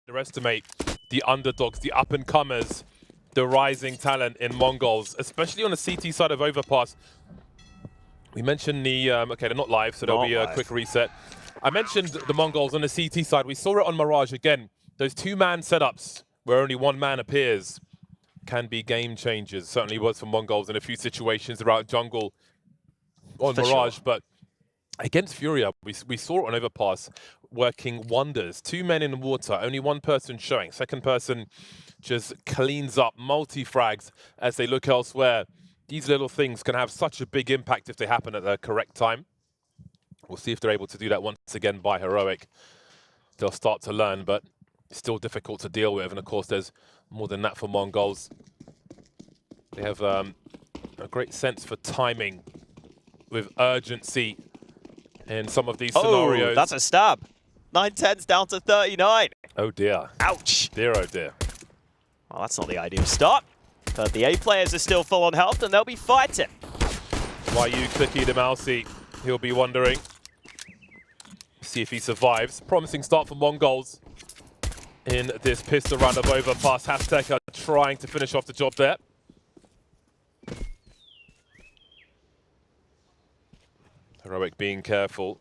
underestimate the underdogs, the up-and-comers, the rising talent in Mongols, especially on the CT side of Overpass. We mentioned the, okay, they're not live, so there'll be a quick reset. I mentioned the Mongols on the CT side. We saw it on Mirage again. Those two-man setups where only one man appears can be game changers. Certainly was for Mongols in a few situations throughout jungle on Mirage, but against Furia, we saw it on Overpass working wonders. Two men in the water, only one person showing. Second person just cleans up multi-frags as they look elsewhere. These little things can have such a big impact if they happen at the correct time. We'll see if they're able to do that once again by Heroic. They'll start to learn, but still difficult to deal with. And of course, there's more than that for Mongols. They have a great sense for timing with urgency in some of these scenarios. Oh, that's a stab. 9-10's down to 39. Oh dear. Ouch. Dear, oh dear. Well, that's not the ideal start. But the A players are still full on health and they'll be fighting. Why you clicky the mousey? He'll be wondering. See if he survives. Promising start for Mongols in this pistol round of Overpass. hasteka trying to finish off the job there. Heroic being careful.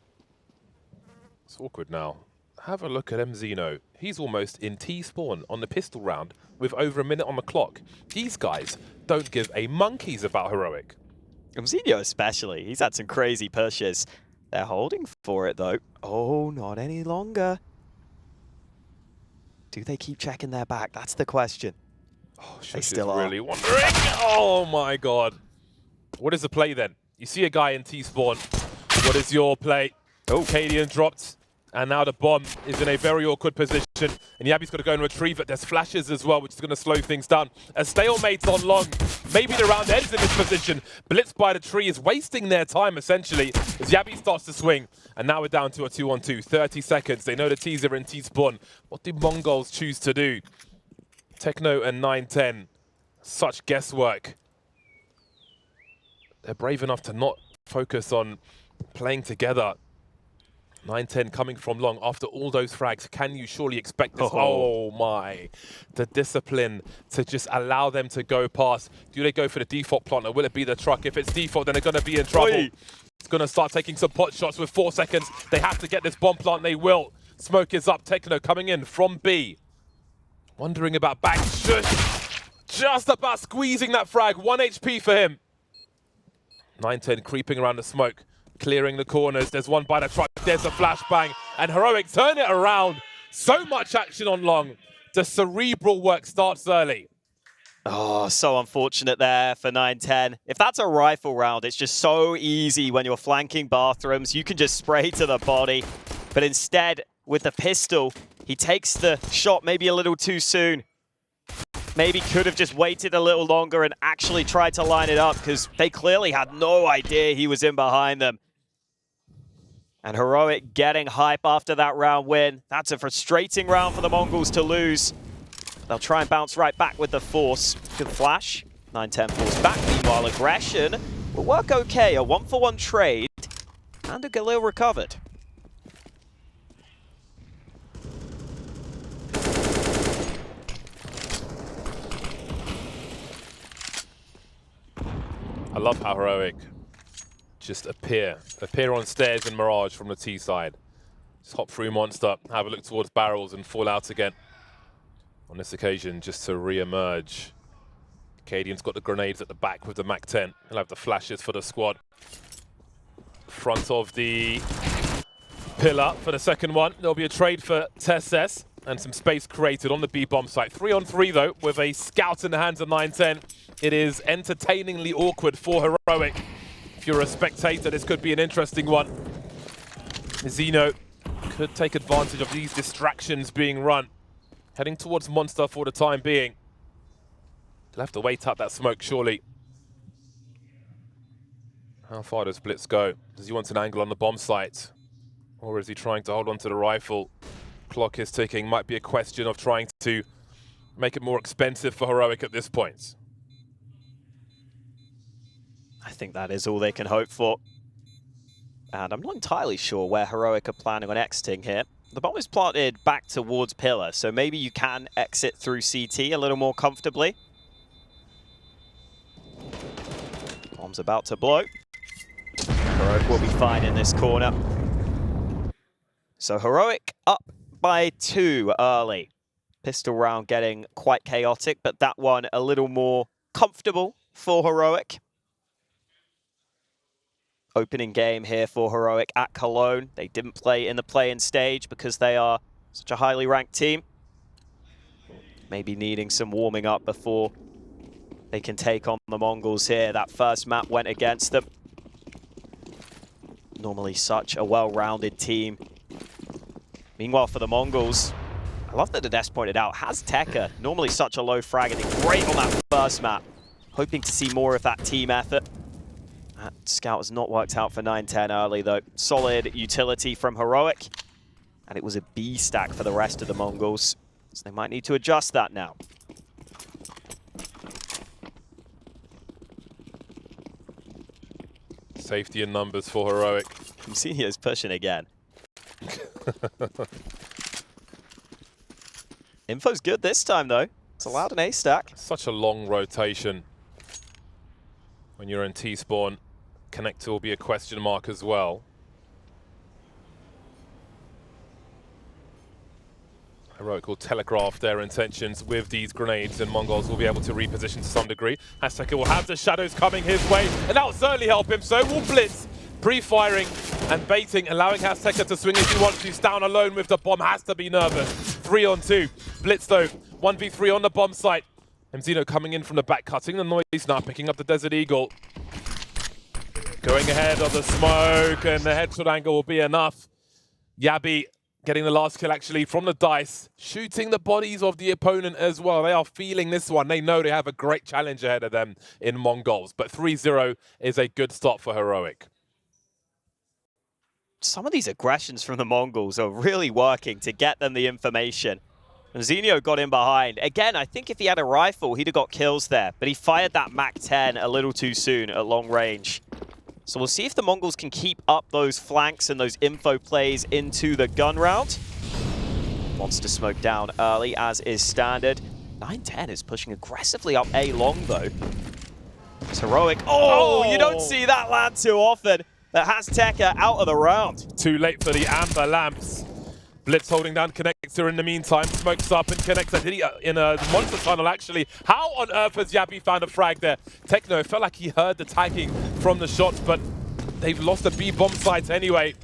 It's awkward now. Have a look at MZeno. He's almost in T-spawn on the pistol round with over a minute on the clock. These guys don't give a monkeys about Heroic. MZeno especially. He's had some crazy pushes. They're holding for it though. Oh, not any longer. Do they keep checking their back? That's the question. Oh, they still are. Really wondering. Oh my god. What is the play then? You see a guy in T-spawn. What is your play? Oh, cadiaN dropped. And now the bomb is in a very awkward position. And jabbi's got to go and retrieve it. There's flashes as well, which is going to slow things down. A stalemate's on long. Maybe the round ends in this position. bLitz by the tree is wasting their time, essentially, as jabbi starts to swing. And now we're down to a 2-on-2. 30 seconds. They know the T's are in T-spawn. What do Mongols choose to do? Techno and 9-10. Such guesswork. They're brave enough to not focus on playing together. 9-10 coming from long after all those frags. Can you surely expect this? Oh my. The discipline to just allow them to go past. Do they go for the default plant or will it be the truck? If it's default, then they're going to be in trouble. Oi. It's going to start taking some pot shots with 4 seconds. They have to get this bomb plant. They will. Smoke is up. Techno coming in from B. Wondering about back. Just about squeezing that frag. 1 HP for him. 9-10 creeping around the smoke. Clearing the corners. There's one by the truck. There's a flashbang. And Heroic turn it around. So much action on long. The cerebral work starts early. Oh, so unfortunate there for 9-10. If that's a rifle round, it's just so easy when you're flanking bathrooms. You can just spray to the body. But instead, with the pistol, he takes the shot maybe a little too soon. Maybe could have just waited a little longer and actually tried to line it up because they clearly had no idea he was in behind them. And Heroic getting hype after that round win. That's a frustrating round for the Mongols to lose. They'll try and bounce right back with the force. Good flash. 9-10 falls back. Meanwhile, aggression will work okay. A 1-for-1 trade. And a Galil recovered. I love how Heroic just appear on stairs in Mirage from the T side. Just hop through Monster, have a look towards barrels and fall out again. On this occasion, just to re-emerge. cadiaN's got the grenades at the back with the MAC-10. He'll have the flashes for the squad. Front of the pillar for the second one. There'll be a trade for TeSeS and some space created on the B-bomb site. 3-on-3 though, with a scout in the hands of 9-10. It is entertainingly awkward for Heroic. If you're a spectator, this could be an interesting one. Zeno could take advantage of these distractions being run. Heading towards Monster for the time being. They'll have to wait out that smoke, surely. How far does bLitz go? Does he want an angle on the bomb site? Or is he trying to hold on to the rifle? Clock is ticking. Might be a question of trying to make it more expensive for Heroic at this point. I think that is all they can hope for. And I'm not entirely sure where Heroic are planning on exiting here. The bomb is planted back towards pillar, so maybe you can exit through CT a little more comfortably. Bomb's about to blow. Heroic will be fine in this corner. So Heroic up by 2 early. Pistol round getting quite chaotic, but that one a little more comfortable for Heroic. Opening game here for Heroic at Cologne. They didn't play in the play-in stage because they are such a highly ranked team. Maybe needing some warming up before they can take on the Mongols here. That first map went against them. Normally such a well-rounded team. Meanwhile for the Mongols, I love that TeSeS pointed out, hasteka, normally such a low frag, and great on that first map. Hoping to see more of that team effort. That scout has not worked out for 9-10 early though. Solid utility from Heroic. And it was a B stack for the rest of the Mongols. So they might need to adjust that now. Safety in numbers for Heroic. Musinho's pushing again. Info's good this time though. It's allowed an A stack. Such a long rotation. When you're in T-spawn, connector will be a question mark as well. Heroic will telegraph their intentions with these grenades, and Mongols will be able to reposition to some degree. hasteka will have the shadows coming his way, and that will certainly help him. So will bLitz, pre-firing and baiting, allowing hasteka to swing if he wants to. stavn alone with the bomb, has to be nervous. 3-on-2. bLitz though, 1v3 on the bomb site. mZino coming in from the back, cutting the noise now, picking up the Desert Eagle. Going ahead of the smoke, and the headshot angle will be enough. jabbi getting the last kill actually from the dice, shooting the bodies of the opponent as well. They are feeling this one. They know they have a great challenge ahead of them in Mongols, but 3-0 is a good start for Heroic. Some of these aggressions from the Mongols are really working to get them the information. And Zinio got in behind. Again, I think if he had a rifle, he'd have got kills there, but he fired that MAC-10 a little too soon at long range. So we'll see if the Mongols can keep up those flanks and those info plays into the gun round. Monster smoke down early, as is standard. 9-10 is pushing aggressively up A long, though. It's Heroic. Oh, you don't see that land too often. But hasteka out of the round. Too late for the amber lamps. bLitz holding down connector in the meantime. Smokes up and connects in a monster tunnel, actually. How on earth has jabbi found a frag there? Techno, it felt like he heard the tagging from the shots, but they've lost the B bomb site anyway.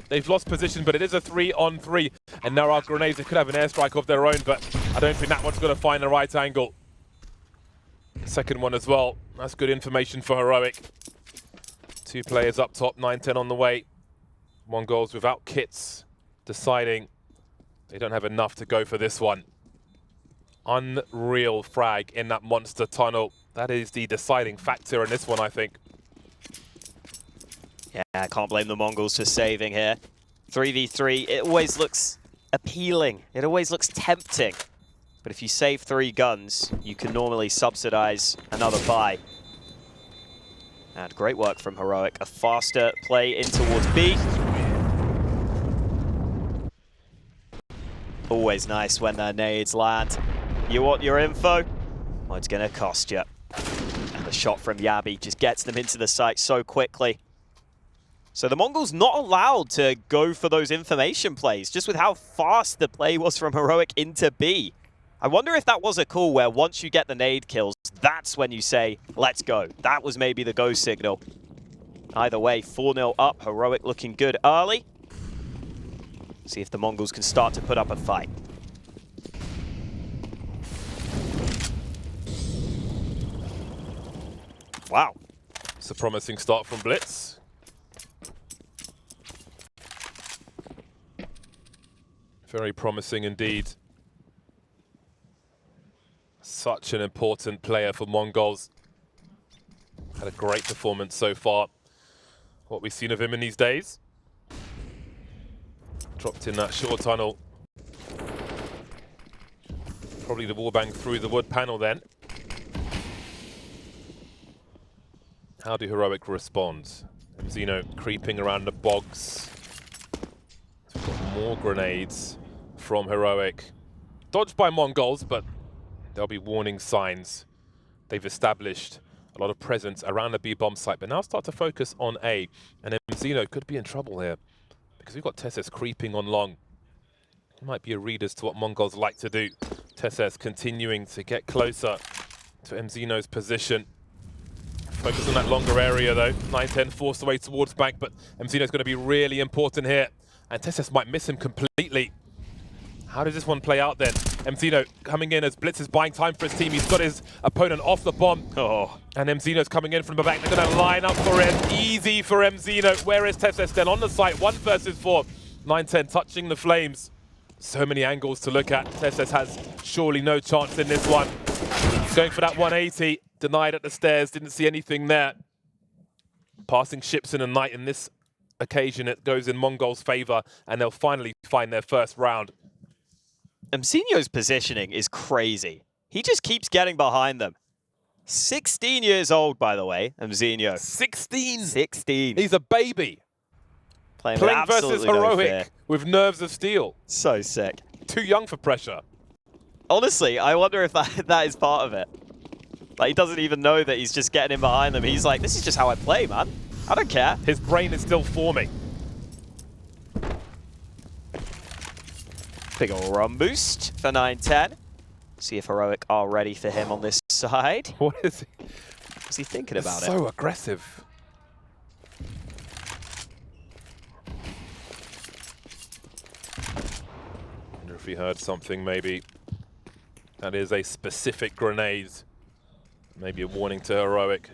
They've lost position, but it is a 3-on-3. And there are grenades. They could have an airstrike of their own, but I don't think that one's going to find the right angle. Second one as well. That's good information for Heroic. 2 players up top, 9-10 on the way. Mongols without kits, deciding they don't have enough to go for this one. Unreal frag in that monster tunnel. That is the deciding factor in this one, I think. Yeah, I can't blame the Mongols for saving here. 3v3, it always looks appealing. It always looks tempting. But if you save 3 guns, you can normally subsidize another buy. And great work from Heroic. A faster play in towards B. Always nice when their nades land. You want your info? Well, it's going to cost you. And the shot from jabbi just gets them into the site so quickly. So the Mongols not allowed to go for those information plays, just with how fast the play was from Heroic into B. I wonder if that was a call where once you get the nade kills, that's when you say, let's go. That was maybe the go signal. Either way, 4-0 up. Heroic looking good early. See if the Mongols can start to put up a fight. Wow. It's a promising start from bLitz. Very promising indeed. Such an important player for Mongols. Had a great performance so far. What we've seen of him in these days. Dropped in that short tunnel. Probably the wallbang through the wood panel then. How do Heroic respond? mZino creeping around the bogs. More grenades from Heroic. Dodged by Mongols, but there'll be warning signs. They've established a lot of presence around the B bomb site, but now start to focus on A. And MZino could be in trouble here because we've got TeSeS creeping on long. He might be a read as to what Mongols like to do. TeSeS continuing to get closer to MZino's position. Focus on that longer area though. 9-10 forced away towards bank, but MZino's going to be really important here. And TeSeS might miss him completely. How does this one play out then? MZino coming in as bLitz is buying time for his team. He's got his opponent off the bomb. Oh. And MZino's coming in from the back. They're going to line up for him. Easy for MZino. Where is TeSeS then? On the site, 1 versus 4. 9-10 touching the flames. So many angles to look at. TeSeS has surely no chance in this one. Going for that 180. Denied at the stairs. Didn't see anything there. Passing ships in the night in this occasion. It goes in Mongols' favor. And they'll finally find their first round. MZino's positioning is crazy. He just keeps getting behind them. 16 years old, by the way, MZino. 16? 16. He's a baby. Playing versus Heroic with nerves of steel. So sick. Too young for pressure. Honestly, I wonder if that is part of it. Like, he doesn't even know that he's just getting in behind them. He's like, this is just how I play, man. I don't care. His brain is still forming. Big ol' run boost for 9-10. See if Heroic are ready for him on this side. What is he? What's he thinking about it? So aggressive. Wonder if he heard something maybe. That is a specific grenade. Maybe a warning to Heroic.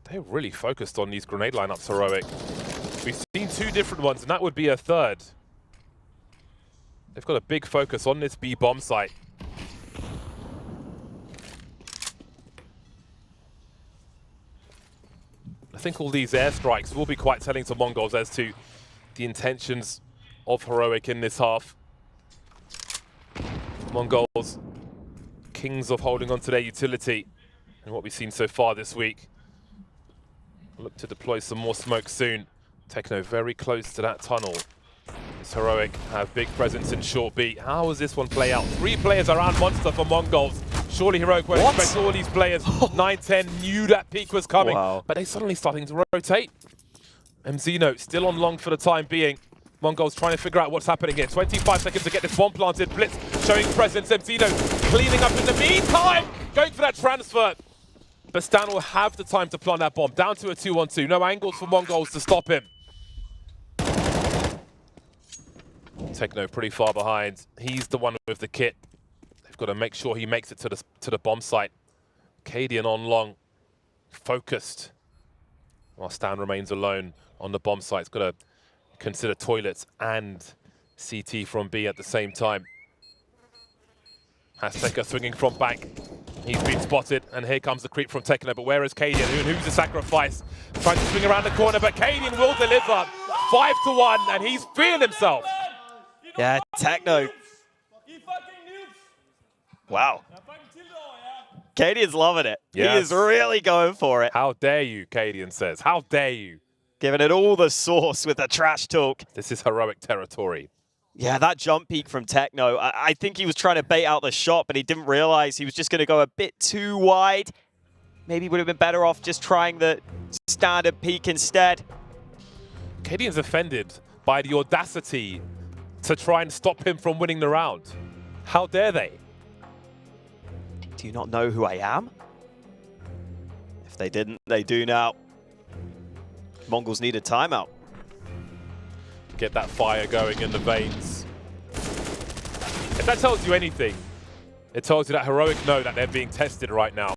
They're really focused on these grenade lineups, Heroic. We've seen 2 different ones, and that would be a 3rd. They've got a big focus on this B bomb site. I think all these airstrikes will be quite telling to Mongols as to the intentions of Heroic in this half. Mongols, kings of holding on to their utility and what we've seen so far this week. Look to deploy some more smoke soon. Techno very close to that tunnel. This Heroic have big presence in short B. How does this one play out? 3 players around Monster for Mongols. Surely Heroic won't expect all these players. 9-10 knew that peak was coming, but they're suddenly starting to rotate. MZino still on long for the time being. Mongols trying to figure out what's happening here. 25 seconds to get this bomb planted. bLitz showing presence. MZino cleaning up in the meantime. Going for that transfer. But stavn will have the time to plant that bomb. Down to a 2-on-2. No angles for Mongols to stop him. Techno pretty far behind. He's the one with the kit. They've got to make sure he makes it to the bomb site. cadiaN on long. Focused. While stavn remains alone on the bomb site. It's got to consider toilets and CT from B at the same time. hasteka swinging from back. He's been spotted, and here comes the creep from Techno. But where is cadiaN? Who's the sacrifice? Trying to swing around the corner, but cadiaN will deliver. 5-1, and he's feeling himself. Yeah, Techno. Wow. cadiaN's loving it. Yes. He is really going for it. How dare you, cadiaN says. How dare you? Giving it all the sauce with the trash talk. This is Heroic territory. Yeah, that jump peek from Techno. I think he was trying to bait out the shot, but he didn't realize he was just going to go a bit too wide. Maybe would have been better off just trying the standard peek instead. cadiaN's offended by the audacity to try and stop him from winning the round. How dare they? Do you not know who I am? If they didn't, they do now. Mongols need a timeout. Get that fire going in the veins. If that tells you anything, it tells you that Heroic know that they're being tested right now.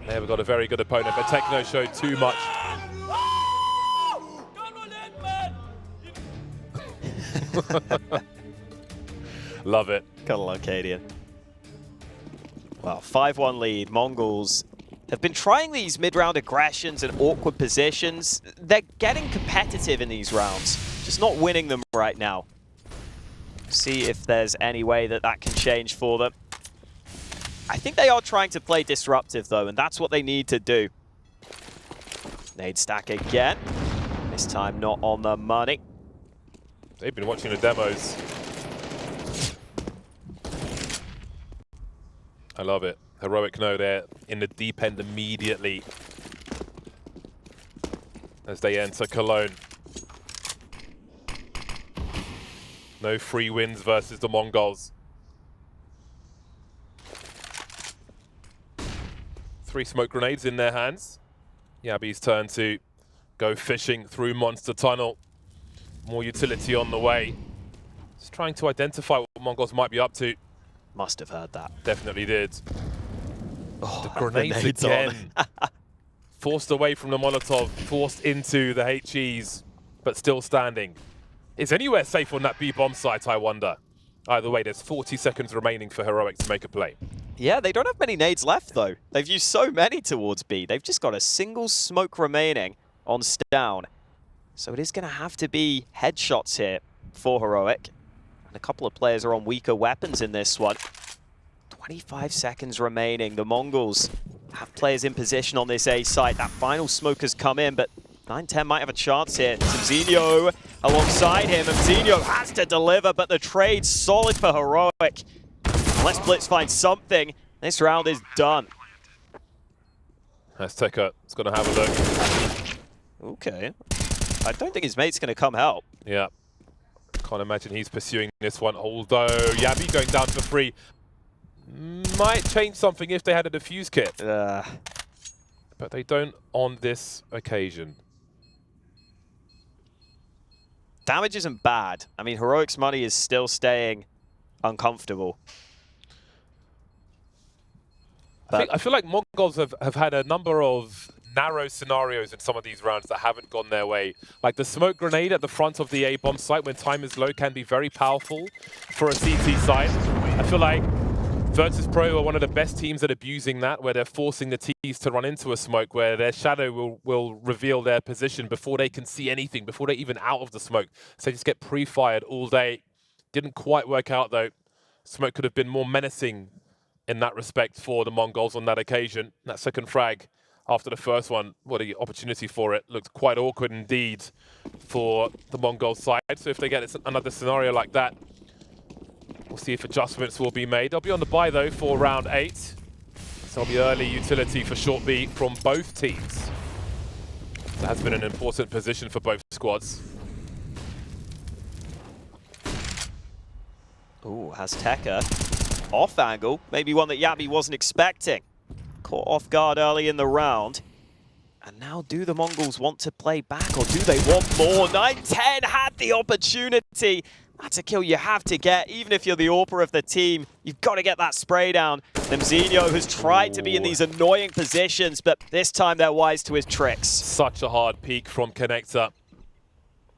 They have got a very good opponent, but Techno showed too much. Love it. Gotta love cadiaN. Wow, 5-1 lead. Mongols have been trying these mid-round aggressions and awkward positions. They're getting competitive in these rounds, just not winning them right now. See if there's any way that that can change for them. I think they are trying to play disruptive though, and that's what they need to do. Nade stack again. this time not on the money. They've been watching the demos. I love it. Heroic know they're in the deep end immediately as they enter Cologne. No free wins versus the Mongols. 3 smoke grenades in their hands. Jabbi's turn to go fishing through Monster Tunnel. More utility on the way. Just trying to identify what Mongols might be up to. Must have heard that. Definitely did. Oh, the grenades again. Forced away from the Molotov, forced into the HEs, but still standing. Is anywhere safe on that B bomb site, I wonder? Either way, there's 40 seconds remaining for Heroic to make a play. Yeah, they don't have many nades left, though. They've used so many towards B. They've just got a single smoke remaining on stavn. So it is going to have to be headshots here for Heroic. And a couple of players are on weaker weapons in this one. 25 seconds remaining. The Mongols have players in position on this A site. That final smoke has come in, but 9-10 might have a chance here. TeSeS alongside him. TeSeS has to deliver, but the trade's solid for Heroic. Unless bLitz finds something, this round is done. hasteka is going to have a look. Okay. I don't think his mate's going to come help. Yeah. Can't imagine he's pursuing this one, although jabbi going down for free might change something if they had a defuse kit. But they don't on this occasion. Damage isn't bad. I mean, Heroic's money is still staying uncomfortable. I feel like Mongols have had a number of narrow scenarios in some of these rounds that haven't gone their way. Like the smoke grenade at the front of the A-bomb site when time is low can be very powerful for a CT site. I feel like Virtus.pro are one of the best teams at abusing that, where they're forcing the Ts to run into a smoke, where their shadow will reveal their position before they can see anything, before they're even out of the smoke. So they just get pre-fired all day. Didn't quite work out though. Smoke could have been more menacing in that respect for the Mongols on that occasion. That second frag after the first one, what an opportunity for it. Looked quite awkward indeed for the Mongol side. So if they get another scenario like that, we'll see if adjustments will be made. They'll be on the buy though for round 8. So there'll be early utility for short B from both teams. That has been an important position for both squads. Ooh, hasteka off angle. Maybe one that jabbi wasn't expecting. Caught off guard early in the round. And now do the Mongols want to play back, or do they want more? 9-10 had the opportunity. That's a kill you have to get, even if you're the AWPer of the team. You've got to get that spray down. TheMongolz has tried to be in these annoying positions, but this time they're wise to his tricks. Such a hard peek from Connector.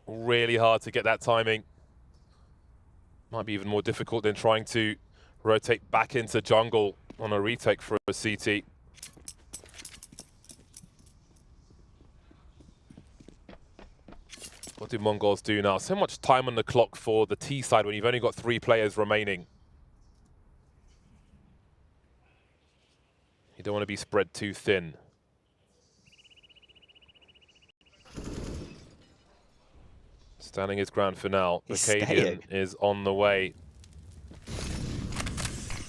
Really hard to get that timing. Might be even more difficult than trying to rotate back into jungle on a retake for a CT. What do Mongols do now? So much time on the clock for the T side when you've only got 3 players remaining. You don't want to be spread too thin. Standing his ground for now. The cadiaN is on the way.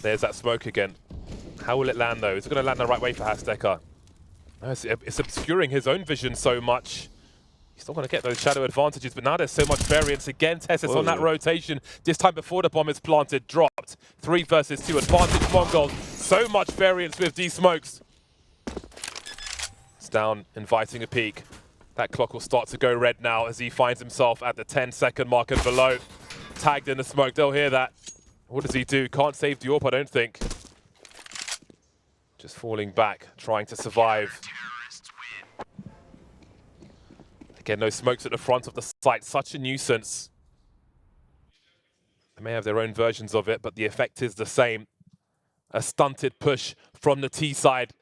There's that smoke again. How will it land though? Is it going to land the right way for hasteka? No, it's obscuring his own vision so much. He's not going to get those shadow advantages, but now there's so much variance. Again, TeSeS on that rotation. This time before the bomb is planted, dropped. 3 versus 2, advantage Mongols. So much variance with these smokes. stavn inviting a peek. That clock will start to go red now as he finds himself at the 10-second mark and below. Tagged in the smoke, they'll hear that. What does he do? Can't save the AWP, I don't think. Just falling back, trying to survive. Again, no smokes at the front of the site. Such a nuisance. They may have their own versions of it, but the effect is the same. A stunted push from the T side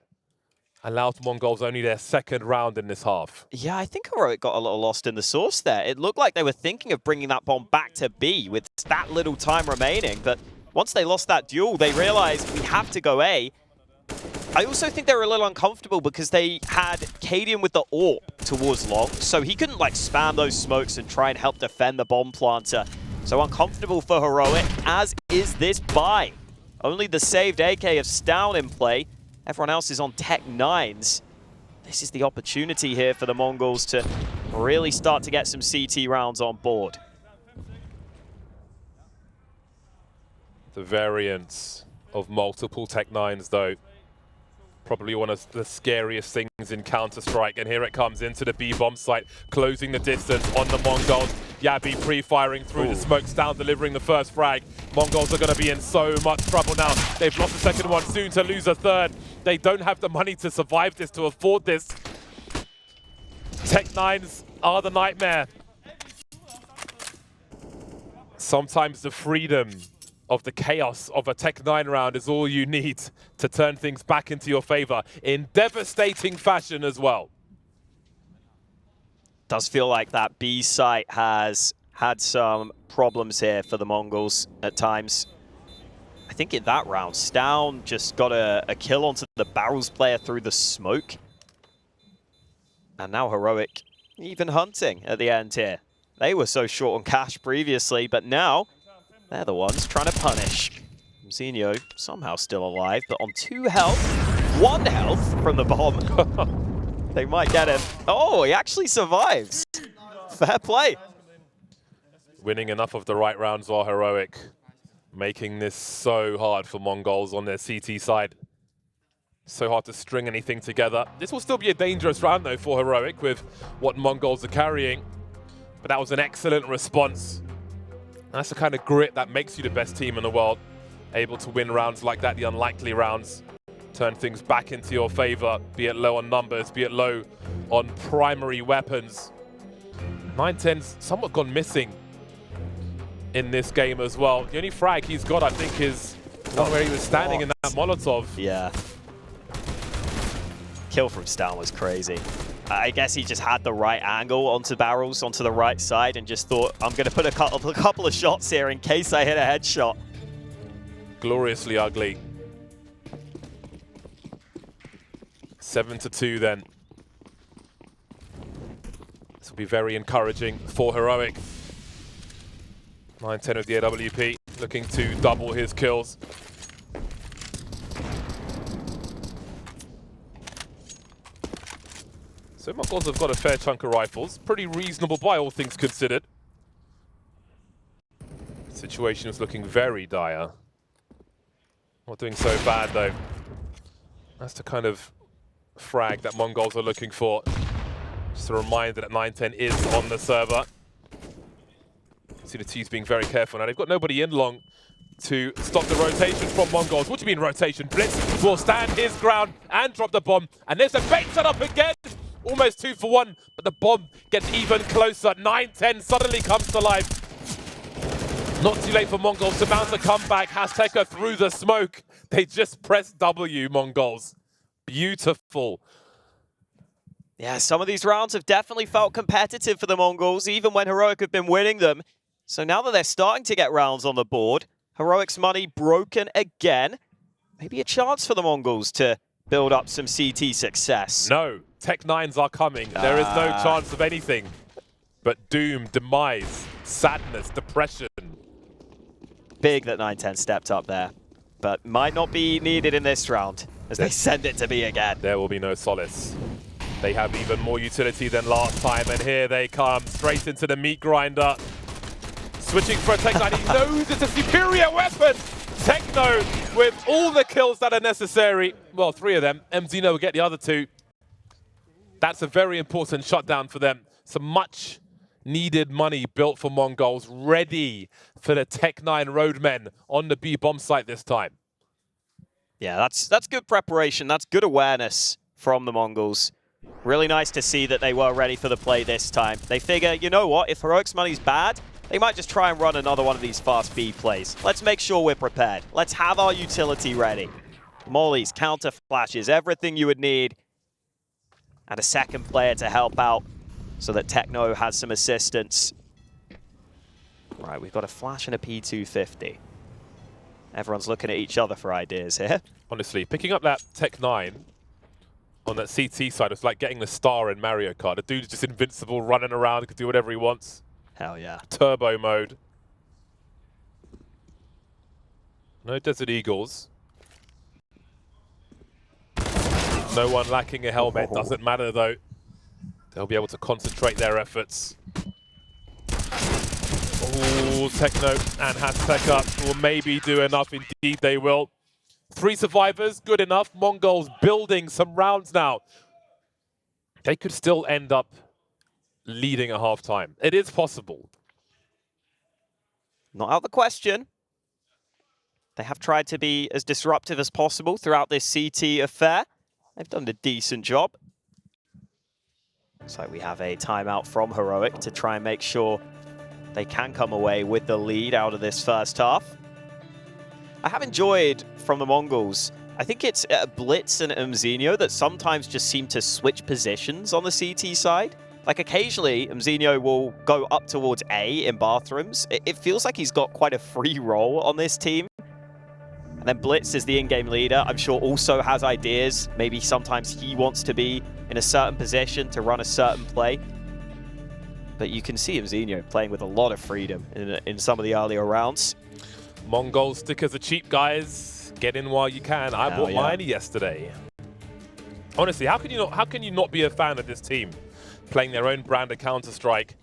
allowed Mongols only their 2nd round in this half. Yeah, I think Heroic got a little lost in the sauce there. It looked like they were thinking of bringing that bomb back to B with that little time remaining, but once they lost that duel, they realized we have to go A. I also think they were a little uncomfortable because they had cadiaN with the AWP towards long, so he couldn't like spam those smokes and try and help defend the bomb planter. So uncomfortable for Heroic, as is this buy. Only the saved AK of stavn in play. Everyone else is on Tech-9s. This is the opportunity here for the Mongols to really start to get some CT rounds on board. The variance of multiple Tech-9s, though, probably one of the scariest things in Counter-Strike. And here it comes into the B-bomb site, closing the distance on the Mongols. Jabbi pre-firing through the smoke, stavn delivering the first frag. Mongols are going to be in so much trouble now. They've lost the second one, soon to lose a third. They don't have the money to survive this, to afford this. Tech-9s are the nightmare. Sometimes the freedom of the chaos of a Tech-9 round is all you need to turn things back into your favor in devastating fashion as well. Does feel like that B site has had some problems here for the Mongols at times. I think in that round, stavn just got a kill onto the barrels player through the smoke. And now Heroic even hunting at the end here. They were so short on cash previously, but now they're the ones trying to punish. Zinho somehow still alive, but on 2 health, 1 health from the bomb. They might get him. Oh, he actually survives. Fair play. Winning enough of the right rounds while Heroic, making this so hard for Mongols on their CT side. So hard to string anything together. This will still be a dangerous round, though, for Heroic with what Mongols are carrying. But that was an excellent response. That's the kind of grit that makes you the best team in the world. Able to win rounds like that, the unlikely rounds. Turn things back into your favor, be it low on numbers, be it low on primary weapons. 910's somewhat gone missing in this game as well. The only frag he's got, I think, is one where he was standing in that Molotov. Yeah. Kill from stavn was crazy. I guess he just had the right angle onto barrels, onto the right side, and just thought, I'm going to put a couple of shots here in case I hit a headshot. Gloriously ugly. 7-2 then. This will be very encouraging for Heroic. 910 of the AWP, looking to double his kills. So Mongols have got a fair chunk of rifles. Pretty reasonable by all things considered. Situation is looking very dire. Not doing so bad though. That's the kind of frag that Mongols are looking for. Just a reminder that 910 is on the server. See the T's being very careful now. They've got nobody in long to stop the rotation from Mongols. What do you mean rotation? bLitz will stand his ground and drop the bomb. And there's a bait set up again. Almost 2 for 1, but the bomb gets even closer. 910 suddenly comes to life. Not too late for Mongols to bounce a comeback. hasteka through the smoke. They just press W, Mongols. Beautiful. Yeah, some of these rounds have definitely felt competitive for the Mongols, even when Heroic have been winning them. So now that they're starting to get rounds on the board, Heroic's money broken again. Maybe a chance for the Mongols to build up some CT success. No, Tech-9s are coming. There is no chance of anything but doom, demise, sadness, depression. Big that 910 stepped up there, but might not be needed in this round as they send it to B again. There will be no solace. They have even more utility than last time, and here they come, straight into the meat grinder. Switching for a Tech-9, he knows it's a superior weapon! Techno with all the kills that are necessary. Well, 3 of them. MZino will get the other 2. That's a very important shutdown for them. Some much needed money built for Mongols, ready for the Tech-9 roadmen on the B bomb site this time. Yeah, that's good preparation. That's good awareness from the Mongols. Really nice to see that they were ready for the play this time. They figure, you know what, if Heroic's money's bad, they might just try and run another one of these fast B plays. Let's make sure we're prepared. Let's have our utility ready. Mollies, counter flashes, everything you would need. And a second player to help out so that Techno has some assistance. Right, we've got a flash and a P250. Everyone's looking at each other for ideas here. Honestly, picking up that Tech 9 on that CT side was like getting the star in Mario Kart. The dude's just invincible, running around, he can do whatever he wants. Hell yeah. Turbo mode. No Desert Eagles. No one lacking a helmet. Doesn't matter though. They'll be able to concentrate their efforts. Ooh, Techno and hasteka will maybe do enough. Indeed, they will. 3 survivors, good enough. Mongols building some rounds now. They could still end up leading at halftime. It is possible. Not out of the question. They have tried to be as disruptive as possible throughout this CT affair. They've done a decent job. Looks like we have a timeout from Heroic to try and make sure they can come away with the lead out of this first half. I have enjoyed from the Mongols, I think it's bLitz and Mzinho that sometimes just seem to switch positions on the CT side. Like occasionally, Mzinho will go up towards A in bathrooms. It feels like he's got quite a free role on this team. And then bLitz is the in-game leader. I'm sure also has ideas. Maybe sometimes he wants to be in a certain position to run a certain play. But you can see Mzinho playing with a lot of freedom in some of the earlier rounds. Mongol stickers are cheap, guys. Get in while you can. I bought mine yesterday. Honestly, how can you not be a fan of this team? Playing their own brand of Counter-Strike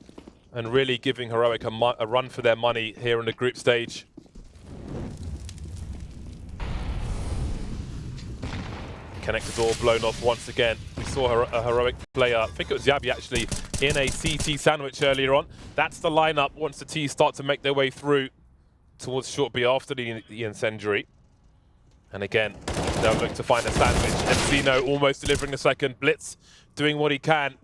and really giving Heroic a run for their money here in the group stage. Connector door blown off once again. We saw a Heroic player, I think it was jabbi actually, in a CT sandwich earlier on. That's the lineup once the T start to make their way through towards short B after the incendiary. And again, they'll look to find a sandwich. Mzinho almost delivering the second. bLitz doing what he can.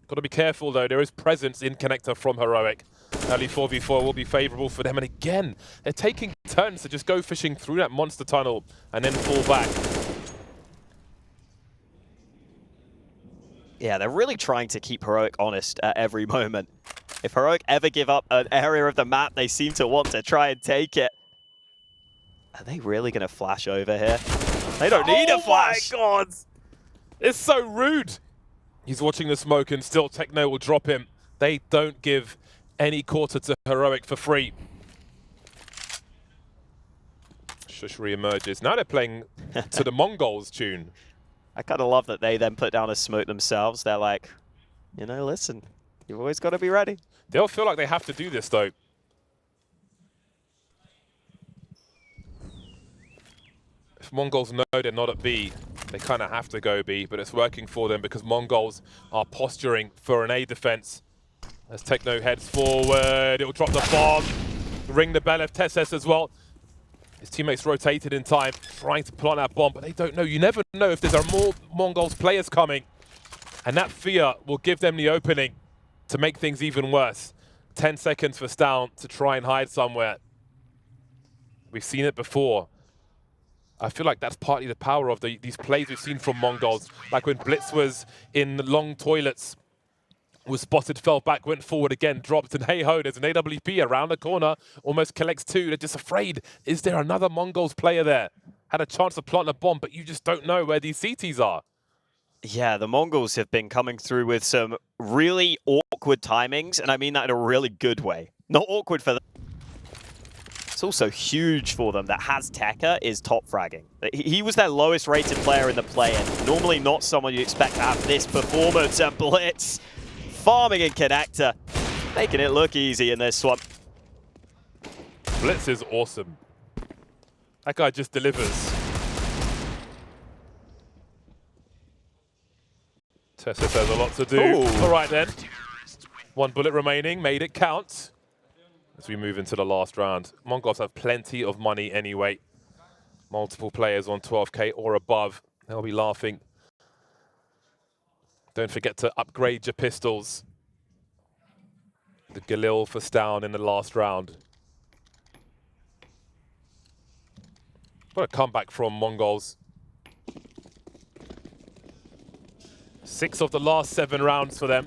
Got to be careful though, there is presence in Connector from Heroic. Early 4v4 will be favorable for them. And again, they're taking turns to just go fishing through that monster tunnel and then fall back. Yeah, they're really trying to keep Heroic honest at every moment. If Heroic ever give up an area of the map, they seem to want to try and take it. Are they really going to flash over here? They don't need a flash! Oh my god! It's so rude! He's watching the smoke and still Techno will drop him. They don't give any quarter to Heroic for free. Shush re-emerges. Now they're playing to the Mongols tune. I kind of love that they then put down a smoke themselves. They're like, you know, listen, you've always got to be ready. They'll feel like they have to do this, though. If Mongols know they're not at B, they kind of have to go B, but it's working for them because Mongols are posturing for an A defense. As Techno heads forward, it'll drop the bomb, ring the bell of TeSeS as well. His teammates rotated in time, trying to plant that bomb, but they don't know. You never know if there are more Mongols players coming. And that fear will give them the opening to make things even worse. 10 seconds for stavn to try and hide somewhere. We've seen it before. I feel like that's partly the power of these plays we've seen from Mongols. Like when bLitz was in long toilets, was spotted, fell back, went forward again, dropped, and hey-ho, there's an AWP around the corner, almost collects 2. They're just afraid. Is there another Mongols player there? Had a chance to plant a bomb, but you just don't know where these CTs are. Yeah, the Mongols have been coming through with some really awkward timings, and I mean that in a really good way. Not awkward for them. It's also huge for them that hasteka is top fragging. He was their lowest rated player in the play-in. Normally not someone you expect to have this performance, and bLitz farming in Connector, making it look easy in this one. bLitz is awesome. That guy just delivers. TeSeS has a lot to do. Ooh. All right then. 1 bullet remaining, made it count. As we move into the last round. Mongols have plenty of money anyway. Multiple players on 12k or above. They'll be laughing. Don't forget to upgrade your pistols. The Galil for stavn in the last round. What a comeback from Mongols. 6 of the last 7 rounds for them.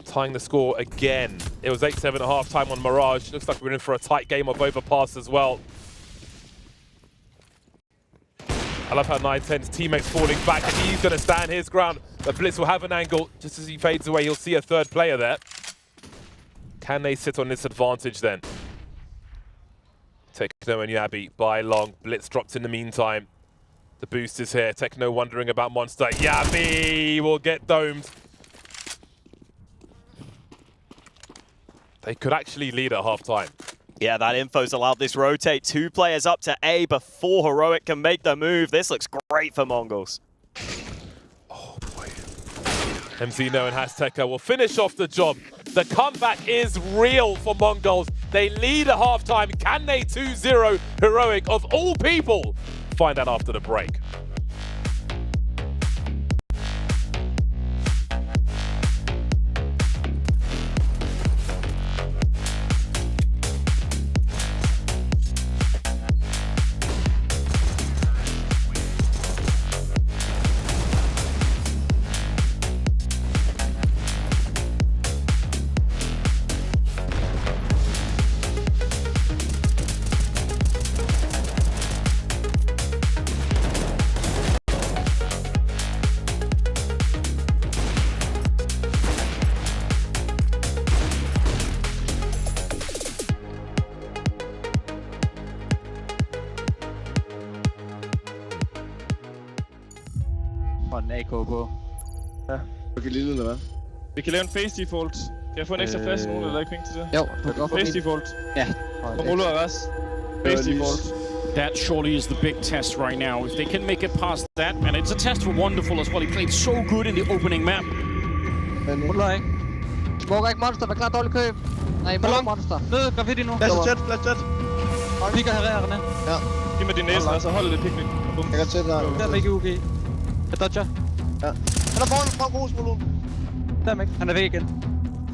Tying the score again. It was 8-7 at halftime on Mirage. Looks like we're in for a tight game of Overpass as well. I love how 910's teammates falling back, and he's going to stand his ground. But bLitz will have an angle. Just as he fades away, he'll see a third player there. Can they sit on this advantage then? Techno and jabbi by long. bLitz dropped in the meantime. The boost is here. Techno wondering about Monster. jabbi will get domed. They could actually lead at half-time. Yeah, that info's allowed this rotate. 2 players up to A before Heroic can make the move. This looks great for Mongols. Oh boy. MZno and hasteka will finish off the job. The comeback is real for Mongols. They lead at halftime. Can they 2-0 Heroic of all people? Find out after the break. Og en AK på. Ja, du kan lide eller hvad? Vi kan lave en face default. Kan jeg få en ekstra flash? Nogen eller ikke penge til det? Jo, du kan godt få face default. Ja. Og ruller og ras. Face default. That surely is the big test right now. If they can make it past that, and it's a test for Wonderful as well. He played so good in the opening map. Ruller ikke. Smoker ikke monster, vær klar dårlig køb. Nej, monster. Ned, graffiti nu. Flash tæt, flash tæt. Pikker herrerne. Ja. Giv mig din næse, og så hold det picnic. Jeg kan tæt her. Der er ikke UG. Jeg dodger. Ja. Han er foran god smule. Der er ikke. Han er væk igen.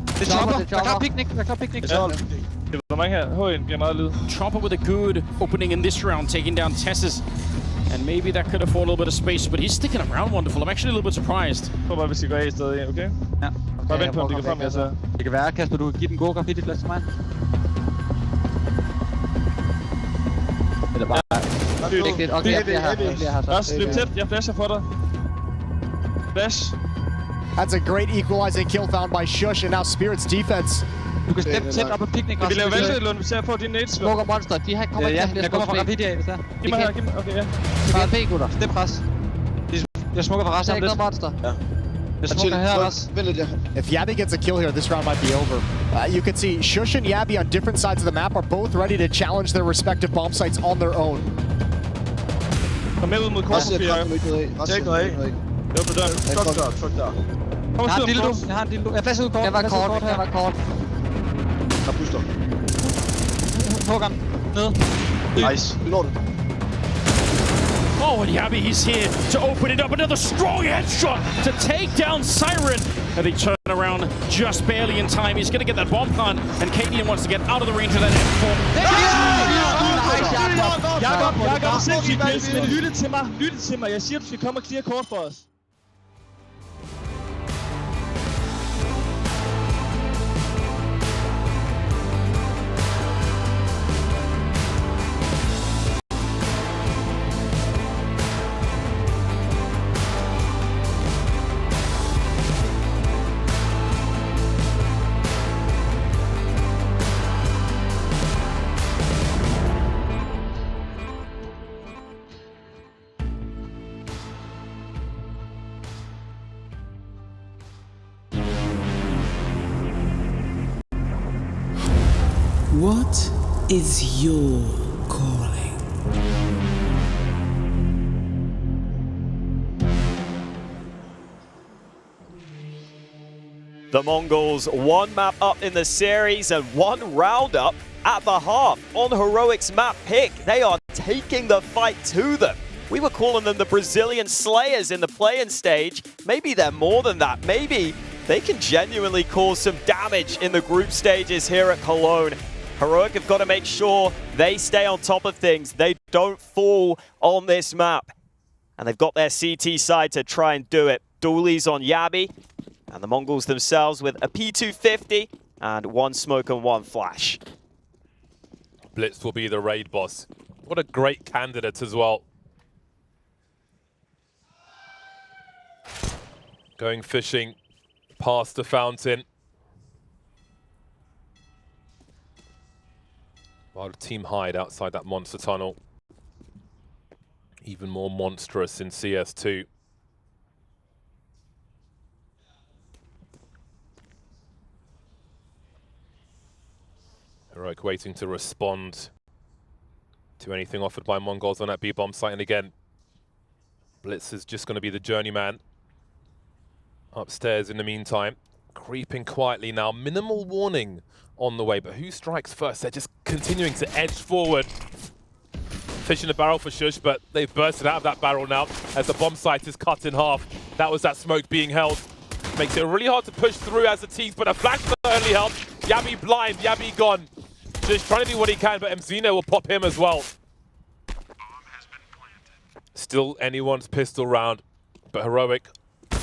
Det er chopper. Vær klar picnic. Vær klar picnic. Det er mange her. H1 bliver meget lyd. Chopper with a good opening in this round, taking down TeSeS. And maybe that could afford a little bit of space, but he's sticking around Wonderful. I'm actually a little bit surprised. Jeg tror bare, vi skal gå af i stedet, okay? Ja. Bare vent på, om de går frem, jeg så. Det kan være, Kasper, du kan give den gode graffiti-plads til mig. Eller bare... Vigtigt. Okay, jeg bliver her. Ras, løb tæt. Jeg flasher for dig. Flash. That's a great equalizing kill found by Shush, and now Spirit's defense. Du kan steppe tæt op på picnic. Vi laver vælge, Lund, hvis jeg får din nades. Smoker monster. De her kommer ikke til at blive jeg kommer fra graffiti af, hvis der. Giv mig her, giv mig. Okay, ja. Det bliver B, gutter. Step pres. Jeg smukker fra Ras. Jeg er ikke noget monster. Ja. Jeg smukker her, Ras. If jabbi gets a kill here, this round might be over. You can see Shush and jabbi on different sides of the map are both ready to challenge their respective bomb sites on their own. Kom med ud mod korset, Pierre. Tjek noget af. Det var på døren. Tryk der. Jeg har en dildo. Jeg flasher ud kort. Jeg var kort. Der puster. Hugger ned. Nice. Vi når det. Oh, and jabbi, he's here to open it up. Another strong headshot to take down Siren. And they turn around just barely in time. He's going to get that bomb plant, and cadiaN wants to get out of the range of that M4. Jakob, sindssygt pisse, men lytte til mig. Jeg siger, du skal komme og clear kort for os. What is your calling? The Mongols 1 map up in the series and 1 round up at the half on Heroic's map pick. They are taking the fight to them. We were calling them the Brazilian Slayers in the play-in stage. Maybe they're more than that. Maybe they can genuinely cause some damage in the group stages here at Cologne. Heroic have got to make sure they stay on top of things. They don't fall on this map. And they've got their CT side to try and do it. Dualies on jabbi. And the Mongols themselves with a P250 and 1 smoke and 1 flash. bLitz will be the raid boss. What a great candidate as well. Going fishing past the fountain. While the team hide outside that monster tunnel. Even more monstrous in CS2. Heroic waiting to respond to anything offered by Mongols on that B-bomb site. And again, bLitz is just going to be the journeyman upstairs in the meantime. Creeping quietly now. Minimal warning on the way, but who strikes first? They're just continuing to edge forward. Fish in the barrel for Shush, but they've bursted out of that barrel now as the bomb site is cut in half. That was that smoke being held. Makes it really hard to push through as a TeSeS, but a flash certainly helped. Jabbi blind, Jabbi gone. Just trying to do what he can, but MZino will pop him as well. Still anyone's pistol round, but Heroic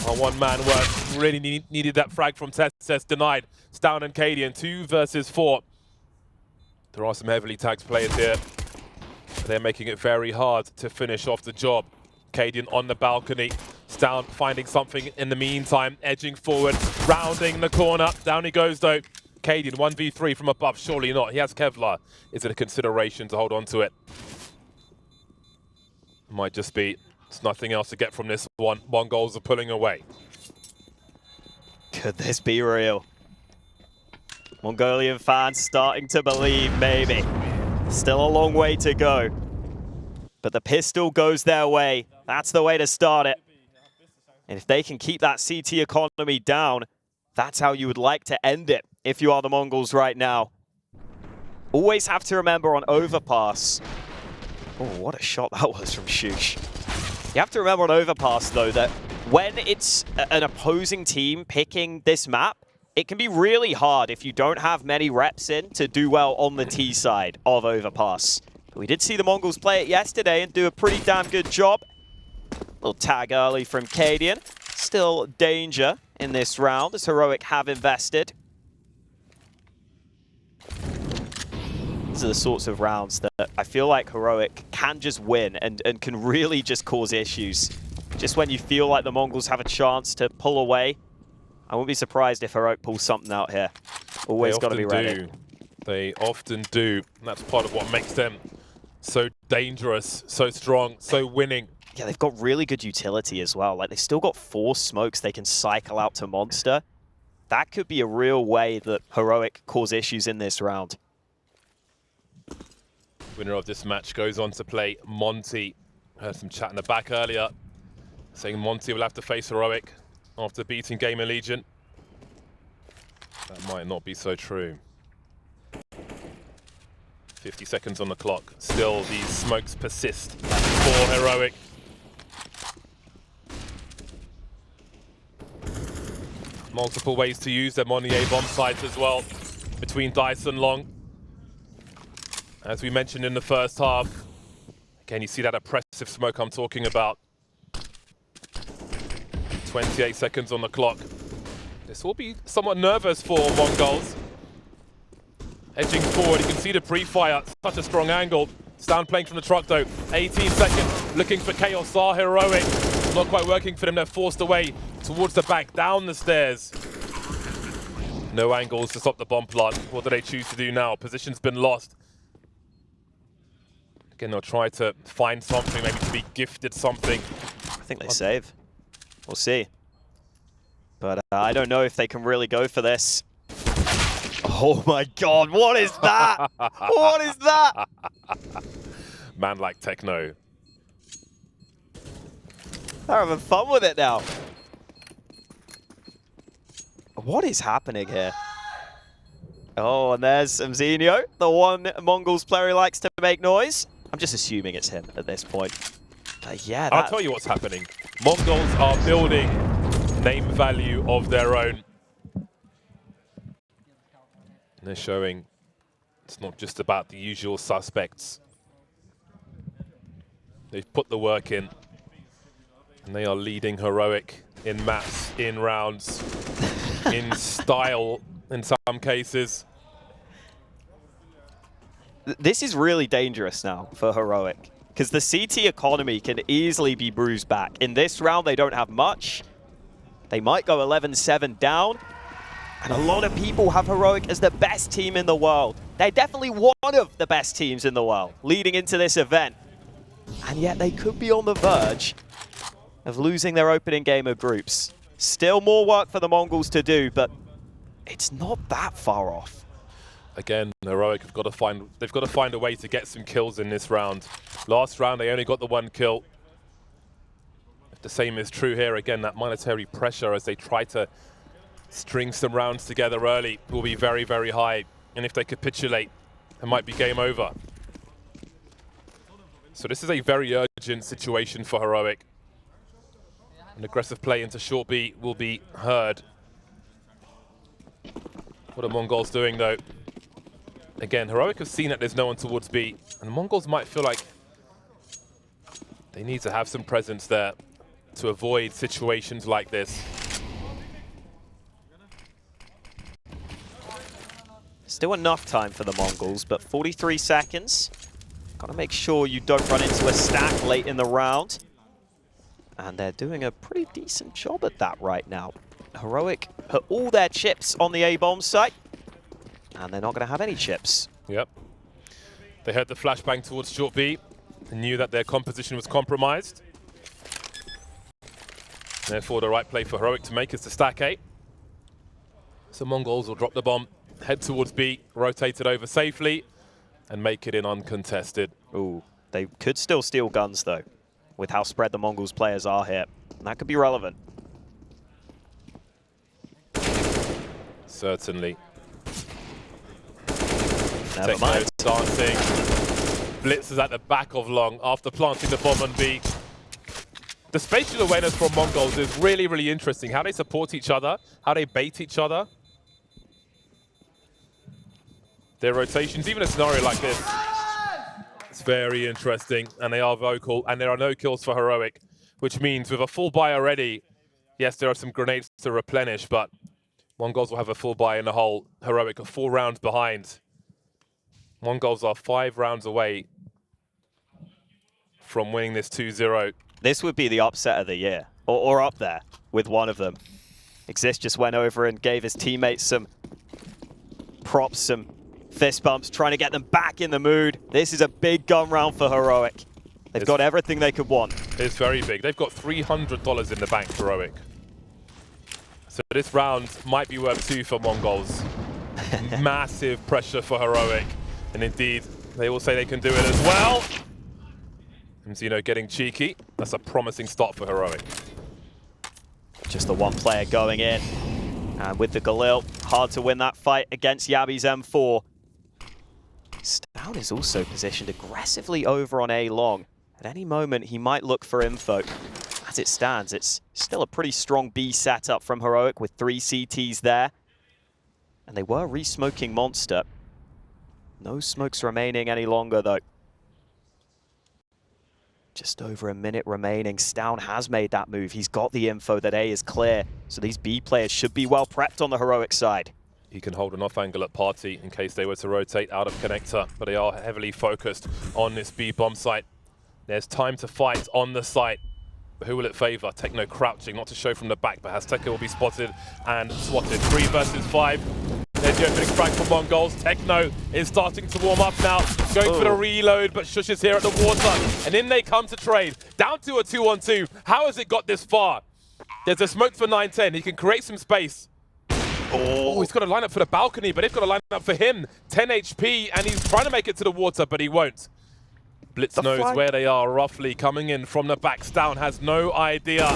on one-man work. Really needed that frag from TeSeS, denied. stavn and cadiaN, 2 versus 4. There are some heavily tagged players here. They're making it very hard to finish off the job. cadiaN on the balcony. stavn finding something in the meantime, edging forward, rounding the corner. Down he goes though. cadiaN 1v3 from above, surely not. He has Kevlar. Is it a consideration to hold on to it? Might just be. There's nothing else to get from this one. Mongols are pulling away. Could this be real? Mongolian fans starting to believe, maybe. Still a long way to go. But the pistol goes their way. That's the way to start it. And if they can keep that CT economy down, that's how you would like to end it if you are the Mongols right now. Always have to remember on Overpass. Oh, what a shot that was from Shush. You have to remember on Overpass, though, that when it's an opposing team picking this map, it can be really hard if you don't have many reps in to do well on the T side of Overpass. But we did see the Mongols play it yesterday and do a pretty damn good job. Little tag early from cadiaN. Still danger in this round as Heroic have invested. These are the sorts of rounds that I feel like Heroic can just win and can really just cause issues. Just when you feel like the Mongols have a chance to pull away, I wouldn't be surprised if Heroic pulls something out here. Always got to be ready. They often do. And that's part of what makes them so dangerous, so strong, so winning. Yeah, they've got really good utility as well. Like, they've still got 4 smokes they can cycle out to Monster. That could be a real way that Heroic cause issues in this round. Winner of this match goes on to play Monty. Heard some chat in the back earlier, saying Monty will have to face Heroic after beating Gamer Legion. That might not be so true. 50 seconds on the clock. Still, these smokes persist for Heroic. Multiple ways to use them on the A-bomb sites as well, between Dice and Long. As we mentioned in the first half, again, you see that oppressive smoke I'm talking about. 28 seconds on the clock. This will be somewhat nervous for Mongols. Edging forward, you can see the pre-fire, such a strong angle. stavn playing from the truck though, 18 seconds, looking for Chaos are Heroic. Not quite working for them, they're forced away towards the back, down the stairs. No angles to stop the bomb plant. What do they choose to do now? Position's been lost. Again, they'll try to find something, maybe to be gifted something. I think they save. We'll see. But I don't know if they can really go for this. Oh my god, what is that? What is that? Man like Techno. They're having fun with it now. What is happening here? Oh, and there's MZino, the one Mongols player who likes to make noise. I'm just assuming it's him at this point. Yeah, I'll tell you what's happening. Mongols are building name value of their own. And they're showing it's not just about the usual suspects. They've put the work in. And they are leading Heroic in maps, in rounds, in style in some cases. This is really dangerous now for Heroic, because the CT economy can easily be bruised back. In this round, they don't have much. They might go 11-7 down. And a lot of people have Heroic as the best team in the world. They're definitely one of the best teams in the world leading into this event. And yet they could be on the verge of losing their opening game of groups. Still more work for the Mongols to do, but it's not that far off. Again, Heroic have got to find a way to get some kills in this round. Last round they only got the 1 kill. If the same is true here, again, that monetary pressure as they try to string some rounds together early will be very, very high. And if they capitulate, it might be game over. So this is a very urgent situation for Heroic. An aggressive play into short B will be heard. What are Mongols doing though? Again, Heroic have seen that there's no one towards B, and the Mongols might feel like they need to have some presence there to avoid situations like this. Still enough time for the Mongols, but 43 seconds. Got to make sure you don't run into a stack late in the round. And they're doing a pretty decent job at that right now. Heroic put all their chips on the A-bomb site, and they're not going to have any chips. Yep. They heard the flashbang towards short B and knew that their composition was compromised. Therefore, the right play for Heroic to make is to stack A. So Mongols will drop the bomb, head towards B, rotate it over safely, and make it in uncontested. Ooh, they could still steal guns, though, with how spread the Mongols players are here. And that could be relevant. Certainly. Never mind. Dancing. bLitz is at the back of long after planting the bomb on B. The spatial awareness from Mongols is really, really interesting. How they support each other, how they bait each other. Their rotations, even a scenario like this, it's very interesting, and they are vocal, and there are no kills for Heroic, which means with a full buy already, yes, there are some grenades to replenish, but Mongols will have a full buy in the hole. Heroic are 4 rounds behind. Mongols are 5 rounds away from winning this 2-0. This would be the upset of the year, or up there with one of them. Exist just went over and gave his teammates some props, some fist bumps, trying to get them back in the mood. This is a big gun round for Heroic. They've got everything they could want. It's very big. They've got $300 in the bank, Heroic. So this round might be worth 2 for Mongols. Massive pressure for Heroic. And indeed, they will say they can do it as well. And Zeno getting cheeky. That's a promising start for Heroic. Just the one player going in. And with the Galil, hard to win that fight against jabbi's M4. stavn is also positioned aggressively over on A long. At any moment, he might look for info. As it stands, it's still a pretty strong B setup from Heroic with 3 CTs there. And they were re-smoking Monster. No smokes remaining any longer, though. Just over a minute remaining. stavn has made that move. He's got the info that A is clear. So these B players should be well prepped on the Heroic side. He can hold an off angle at Party in case they were to rotate out of connector, but they are heavily focused on this B bomb site. There's time to fight on the site. But who will it favor? Techno crouching, not to show from the back, but hasteka will be spotted and swatted. 3 versus 5. There's the opening frag for Mongols. Techno is starting to warm up now, going for the reload, but Shush is here at the water. And in they come to trade. Down to a 2-on-2. How has it got this far? There's a smoke for 910. He can create some space. Oh, he's got to line up for the balcony, but they've got to line up for him. 10 HP, and he's trying to make it to the water, but he won't. bLitz knows where they are roughly, coming in from the back. stavn has no idea.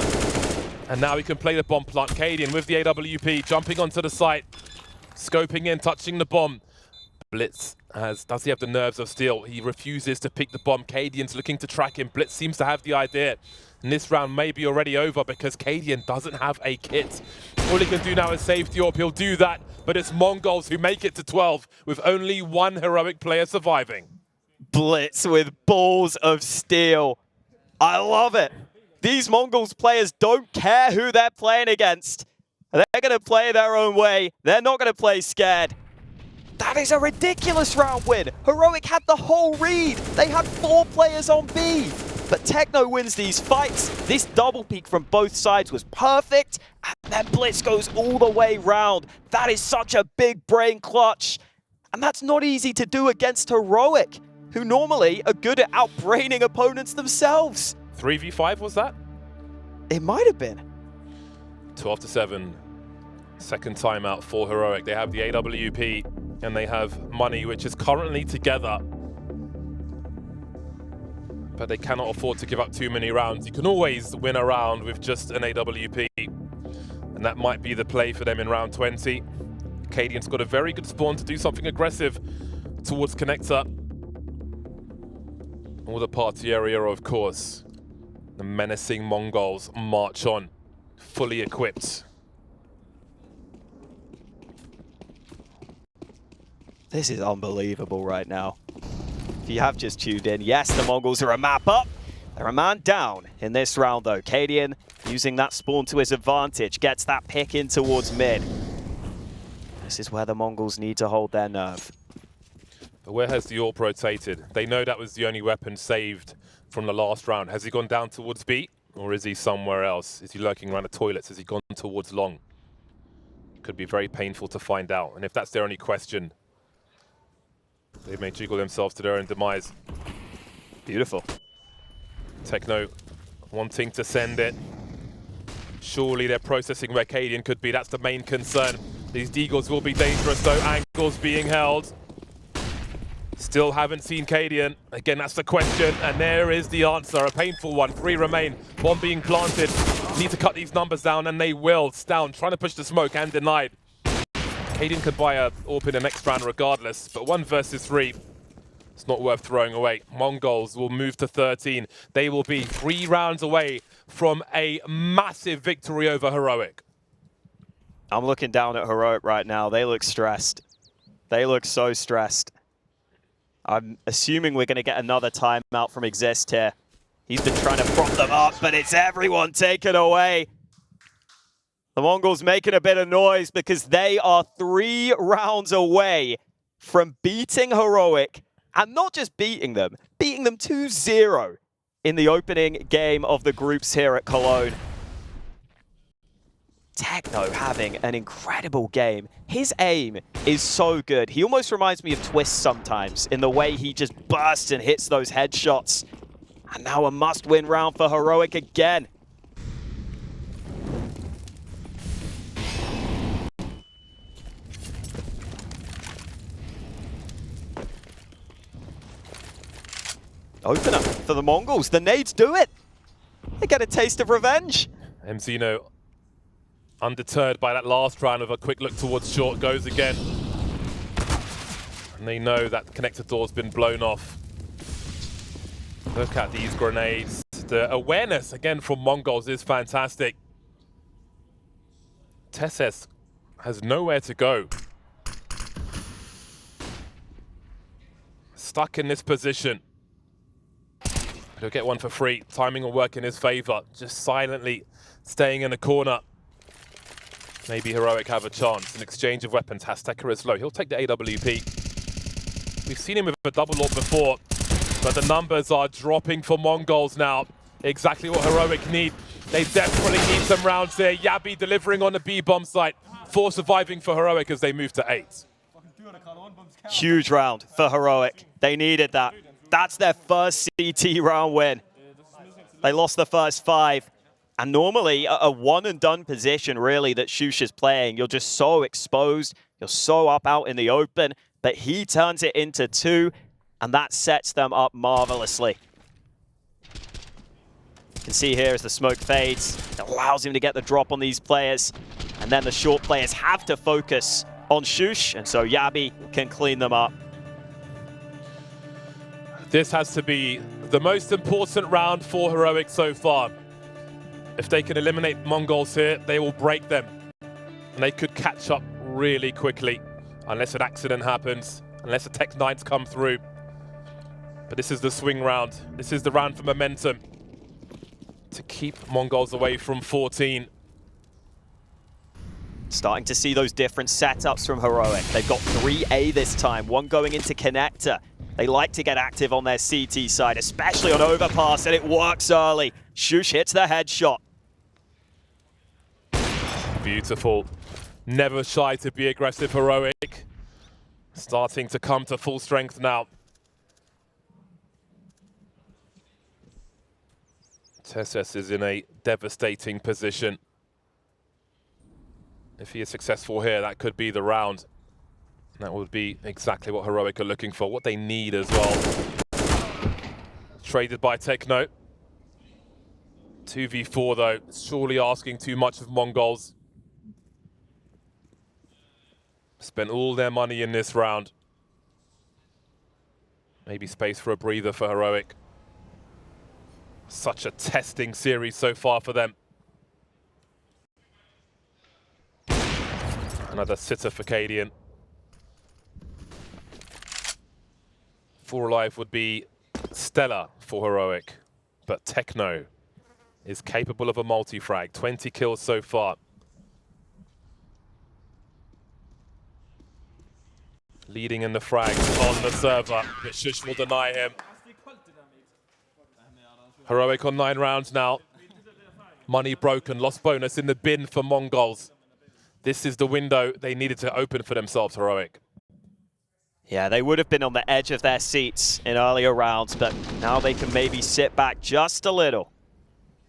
And now he can play the bomb plant. cadiaN with the AWP, jumping onto the site. Scoping in, touching the bomb. bLitz does he have the nerves of steel? He refuses to pick the bomb. cadiaN's looking to track him. bLitz seems to have the idea. And this round may be already over because cadiaN doesn't have a kit. All he can do now is save the AWP. He'll do that, but it's Mongols who make it to 12 with only 1 Heroic player surviving. bLitz with balls of steel. I love it. These Mongols players don't care who they're playing against. They're going to play their own way. They're not going to play scared. That is a ridiculous round win. Heroic had the whole read. They had 4 players on B. But Techno wins these fights. This double peek from both sides was perfect. And then bLitz goes all the way round. That is such a big brain clutch. And that's not easy to do against Heroic, who normally are good at outbraining opponents themselves. 3v5 was that? It might have been. 12-7. Second timeout for Heroic. They have the AWP and they have money, which is currently together. But they cannot afford to give up too many rounds. You can always win a round with just an AWP. And that might be the play for them in round 20. cadiaN's got a very good spawn to do something aggressive towards Connector. All the party area, of course. The menacing Mongols march on, fully equipped. This is unbelievable right now. If you have just tuned in, yes, the Mongols are a map up. They're a man down in this round, though. cadiaN using that spawn to his advantage, gets that pick in towards mid. This is where the Mongols need to hold their nerve. But where has the AWP rotated? They know that was the only weapon saved from the last round. Has he gone down towards B? Or is he somewhere else? Is he lurking around the toilets? Has he gone towards long? Could be very painful to find out. And if that's their only question, they may jiggle themselves to their own demise. Beautiful. Techno wanting to send it. Surely they're processing where cadiaN could be. That's the main concern. These deagles will be dangerous, though. Angles being held. Still haven't seen cadiaN. Again, that's the question, and there is the answer. A painful one. 3 remain. Bomb being planted. Need to cut these numbers down, and they will. stavn trying to push the smoke and denied. cadiaN could buy a AWP in the next round regardless, but 1 versus 3. It's not worth throwing away. Mongols will move to 13. They will be 3 rounds away from a massive victory over Heroic. I'm looking down at Heroic right now. They look stressed. They look so stressed. I'm assuming we're going to get another timeout from Exist here. He's been trying to prop them up, but it's everyone taken away. The Mongols making a bit of noise because they are 3 rounds away from beating Heroic. And not just beating them 2-0 in the opening game of the groups here at Cologne. Techno having an incredible game. His aim is so good. He almost reminds me of Twist sometimes in the way he just bursts and hits those headshots. And now a must-win round for Heroic again. Opener for the Mongols. The nades do it. They get a taste of revenge. MZino, undeterred by that last round of a quick look towards short, goes again. And they know that the connector door's been blown off. Look at these grenades. The awareness, again, from Mongols is fantastic. TeSeS has nowhere to go. Stuck in this position. He'll get one for free. Timing will work in his favor. Just silently staying in the corner. Maybe Heroic have a chance. An exchange of weapons. hasteka is low. He'll take the AWP. We've seen him with a double AWP before, but the numbers are dropping for Mongols now. Exactly what Heroic need. They definitely need some rounds here. jabbi delivering on the B bomb site. 4 surviving for Heroic as they move to 8. Huge round for Heroic. They needed that. That's their first CT round win. They lost the first 5. And normally, a one-and-done position, really, that Shush is playing, you're just so exposed, you're so up out in the open, but he turns it into 2, and that sets them up marvelously. You can see here as the smoke fades, it allows him to get the drop on these players, and then the short players have to focus on Shush, and so jabbi can clean them up. This has to be the most important round for Heroic so far. If they can eliminate Mongols here, they will break them. And they could catch up really quickly, unless an accident happens, unless the Tech 9s come through. But this is the swing round. This is the round for momentum to keep Mongols away from 14. Starting to see those different setups from Heroic. They've got 3A this time, one going into connector. They like to get active on their CT side, especially on Overpass, and it works early. Shush hits the headshot. Beautiful. Never shy to be aggressive, Heroic. Starting to come to full strength now. TeSeS is in a devastating position. If he is successful here, that could be the round. That would be exactly what Heroic are looking for, what they need as well. Traded by Techno. 2v4 though, surely asking too much of TheMongolz. Spent all their money in this round. Maybe space for a breather for Heroic. Such a testing series so far for them. Another sitter for cadiaN. 4 alive would be stellar for Heroic, but Techno is capable of a multi-frag. 20 kills so far. Leading in the frags on the server, but Shush will deny him. Heroic on 9 rounds now. Money broken, lost bonus in the bin for TheMongolz. This is the window they needed to open for themselves, Heroic. Yeah, they would have been on the edge of their seats in earlier rounds, but now they can maybe sit back just a little.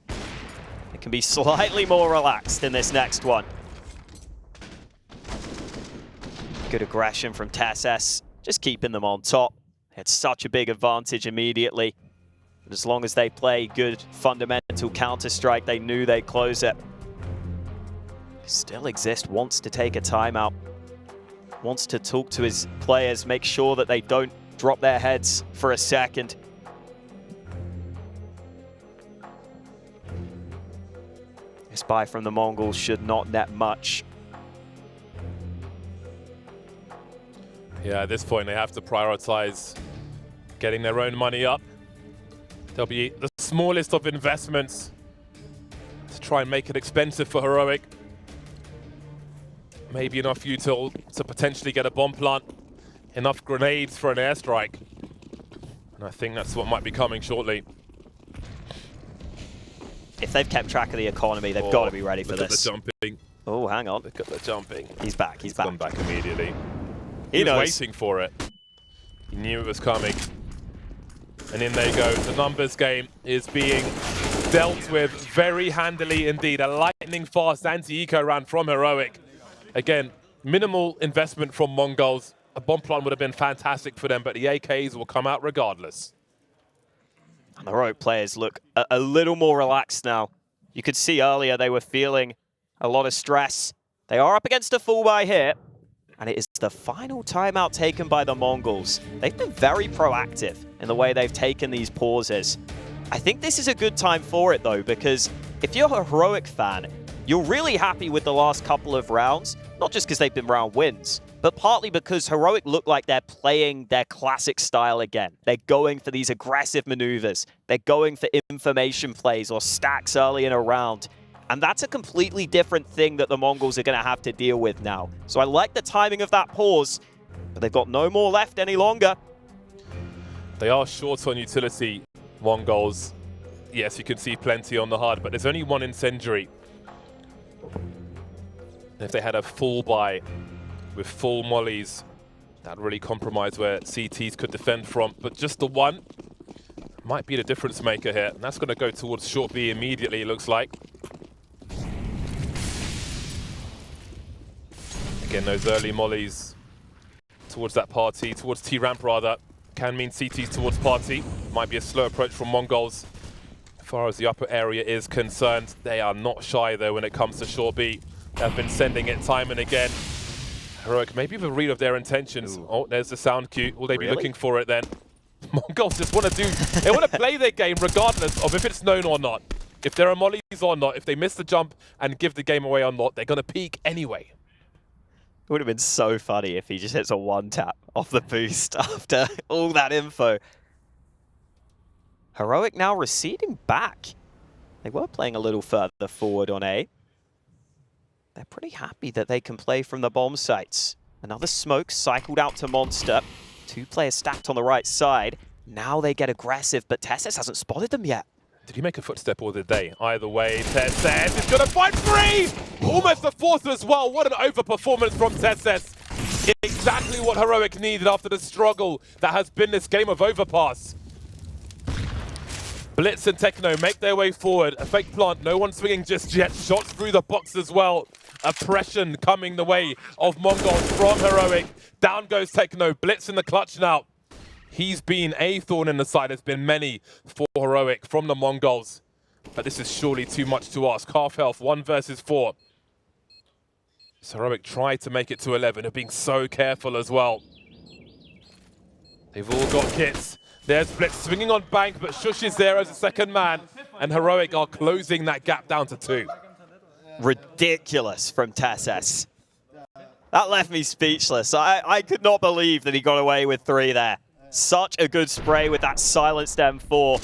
They can be slightly more relaxed in this next one. Good aggression from TeSeS, just keeping them on top. Had such a big advantage immediately. But as long as they play good fundamental Counter-Strike, they knew they'd close it. Still Exist wants to take a timeout. Wants to talk to his players, make sure that they don't drop their heads for a second. This buy from TheMongolz should not net much. Yeah, at this point they have to prioritize getting their own money up. There'll be the smallest of investments to try and make it expensive for Heroic. Maybe enough util to potentially get a bomb plant, enough grenades for an airstrike. And I think that's what might be coming shortly. If they've kept track of the economy, they've got to be ready for this. this. Look at the jumping. Oh, hang on. Look at the jumping. He's back, he's back. Gone back immediately. He was knows. Waiting for it. He knew it was coming. And in they go. The numbers game is being dealt with very handily indeed. A lightning fast anti-eco round from Heroic. Again, minimal investment from TheMongolz. A bomb plant would have been fantastic for them, but the AKs will come out regardless. And the Heroic players look a little more relaxed now. You could see earlier they were feeling a lot of stress. They are up against a full buy here. And it is the final timeout taken by TheMongolz. They've been very proactive in the way they've taken these pauses. I think this is a good time for it, though, because if you're a Heroic fan, you're really happy with the last couple of rounds, not just because they've been round wins, but partly because Heroic look like they're playing their classic style again. They're going for these aggressive maneuvers. They're going for information plays or stacks early in a round. And that's a completely different thing that TheMongolz are going to have to deal with now. So I like the timing of that pause, but they've got no more left any longer. They are short on utility, TheMongolz. Yes, you can see plenty on the HUD, but there's only one incendiary. If they had a full buy with full mollies, that'd really compromise where CTs could defend from. But just the one might be the difference maker here. And that's going to go towards short B immediately, it looks like. Again, those early mollies towards that party, towards T-ramp rather, can mean CTs towards party. Might be a slow approach from TheMongolz. As far as the upper area is concerned, they are not shy though when it comes to short B. They've been sending it time and again. Heroic, maybe with a read of their intentions. Ooh. Oh, there's the sound cue. Will they be looking for it then? TheMongolz just want to they want to play their game regardless of if it's known or not. If there are mollies or not, if they miss the jump and give the game away or not, they're going to peek anyway. It would have been so funny if he just hits a one-tap off the boost after all that info. Heroic now receding back. They were playing a little further forward on A. They're pretty happy that they can play from the bomb sites. Another smoke cycled out to Monster. 2 players stacked on the right side. Now they get aggressive, but TeSeS hasn't spotted them yet. Did he make a footstep or did they? Either way, TeSeS is going to find 3! Almost a 4th as well. What an overperformance from TeSeS. Exactly what Heroic needed after the struggle that has been this game of Overpass. bLitz and Techno make their way forward. A fake plant, no one swinging just yet. Shots through the box as well. Oppression coming the way of TheMongolz from Heroic. Down goes Techno. bLitz in the clutch now. He's been a thorn in the side. There's been many for Heroic from TheMongolz. But this is surely too much to ask. Half health, 1 versus 4. So Heroic tried to make it to 11. They're being so careful as well. They've all got kits. There's bLitz swinging on Bank, but Shush is there as a second man. And Heroic are closing that gap down to 2. Ridiculous from TeSeS. That left me speechless. I could not believe that he got away with 3 there. Such a good spray with that silenced M4.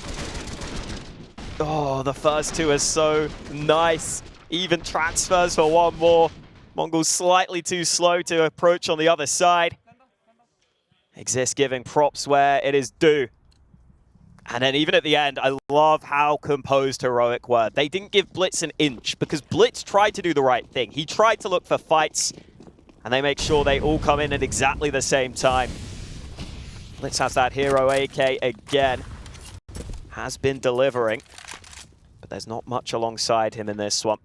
Oh, the first 2 are so nice. Even transfers for 1 more. TheMongolz slightly too slow to approach on the other side. Exist giving props where it is due. And then even at the end, I love how composed Heroic were. They didn't give bLitz an inch because bLitz tried to do the right thing. He tried to look for fights, and they make sure they all come in at exactly the same time. bLitz has that hero AK again. Has been delivering, but there's not much alongside him in this one.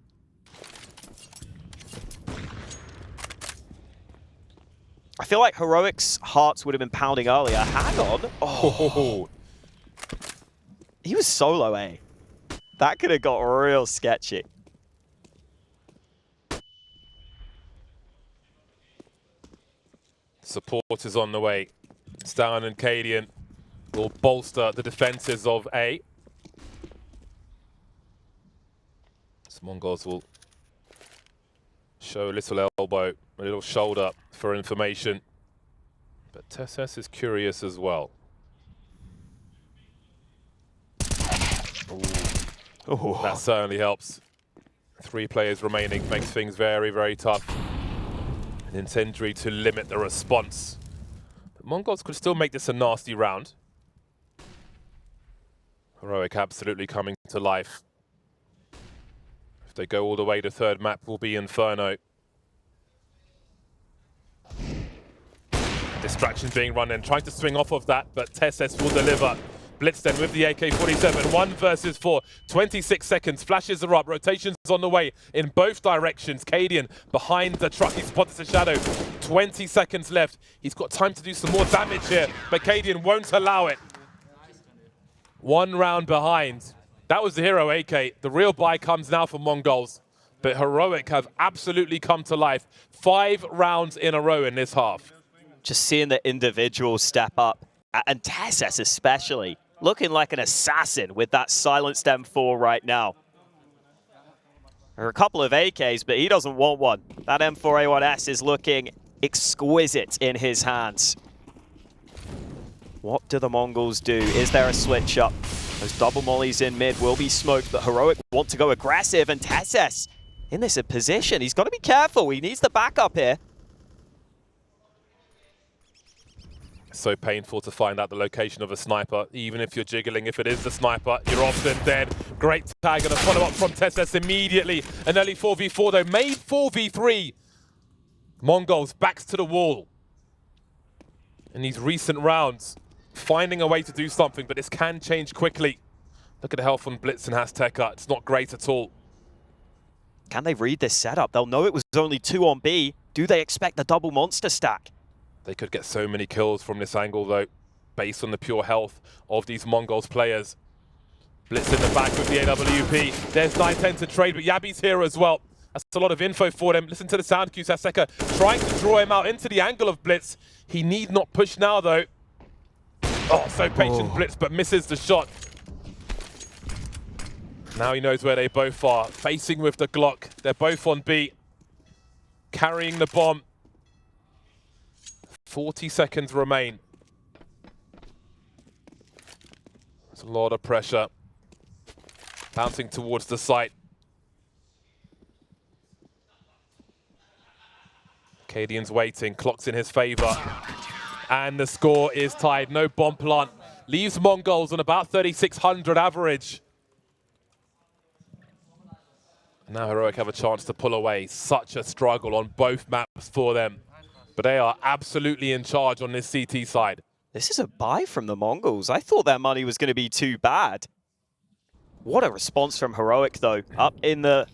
I feel like Heroic's hearts would have been pounding earlier. Hang on. Oh. He was solo A. That could have got real sketchy. Support is on the way. stavn and cadiaN will bolster the defenses of A. TheMongolz will show a little elbow, a little shoulder for information. But TeSeS is curious as well. Ooh, that certainly helps. 3 players remaining makes things very, very tough. An incendiary to limit the response. But TheMongolz could still make this a nasty round. Heroic absolutely coming to life. If they go all the way, the 3rd map will be Inferno. Distraction being run in, trying to swing off of that, but TeSeS will deliver. bLitz then with the AK-47, 1 versus 4, 26 seconds, flashes are up, rotations on the way in both directions. cadiaN behind the truck, he spotted a shadow, 20 seconds left. He's got time to do some more damage here, but cadiaN won't allow it. 1 round behind. That was the hero AK. The real buy comes now for TheMongolz, but Heroic have absolutely come to life. 5 rounds in a row in this half. Just seeing the individuals step up, and TeSeS especially, looking like an assassin with that silenced M4 right now. There are a couple of AKs, but he doesn't want one. That M4A1S is looking exquisite in his hands. What do TheMongolz do? Is there a switch up? Those double mollies in mid will be smoked, but Heroic want to go aggressive, and TeSeS in this position. He's got to be careful. He needs the backup here. So painful to find out the location of a sniper. Even if you're jiggling, if it is the sniper, you're often dead. Great tag and a follow-up from TeSeS immediately. An early 4v4 though, made 4v3. TheMongolz backs to the wall. In these recent rounds, finding a way to do something, but this can change quickly. Look at the health on bLitz and hasteka. It's not great at all. Can they read this setup? They'll know it was only 2 on B. Do they expect the double monster stack? They could get so many kills from this angle though, based on the pure health of these TheMongolz players. bLitz in the back with the AWP. There's 9-10 to trade, but jabbi's here as well. That's a lot of info for them. Listen to the sound cues. hasteka trying to draw him out into the angle of bLitz. He need not push now though. Oh, so patient bLitz, but misses the shot. Now he knows where they both are. Facing with the Glock. They're both on B. Carrying the bomb. 40 seconds remain. There's a lot of pressure. Bouncing towards the site. cadiaN's waiting, clock's in his favor. And the score is tied. No bomb plant. Leaves Mongols on about 3,600 average. Now Heroic have a chance to pull away. Such a struggle on both maps for them. But they are absolutely in charge on this CT side. This is a buy from the Mongols. I thought their money was going to be too bad. What a response from Heroic, though. Up in the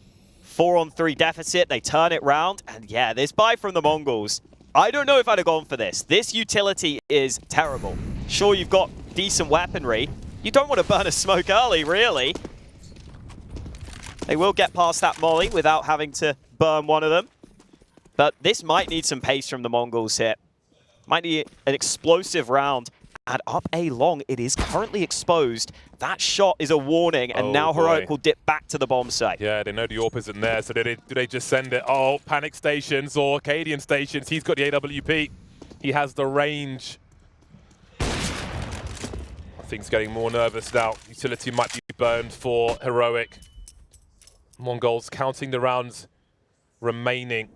4-on-3 deficit, they turn it round. And yeah, this buy from the Mongols. I don't know if I'd have gone for this. This utility is terrible. Sure, you've got decent weaponry. You don't want to burn a smoke early, really. They will get past that molly without having to burn one of them. But this might need some pace from the Mongols here. Might need an explosive round. And up A long, it is currently exposed. That shot is a warning, and now Heroic will dip back to the bomb site. Yeah, they know the AWP isn't there, so do they just send it? Oh, panic stations or cadiaN stations. He's got the AWP. He has the range. I think he's getting more nervous now. Utility might be burned for Heroic. Mongols counting the rounds remaining.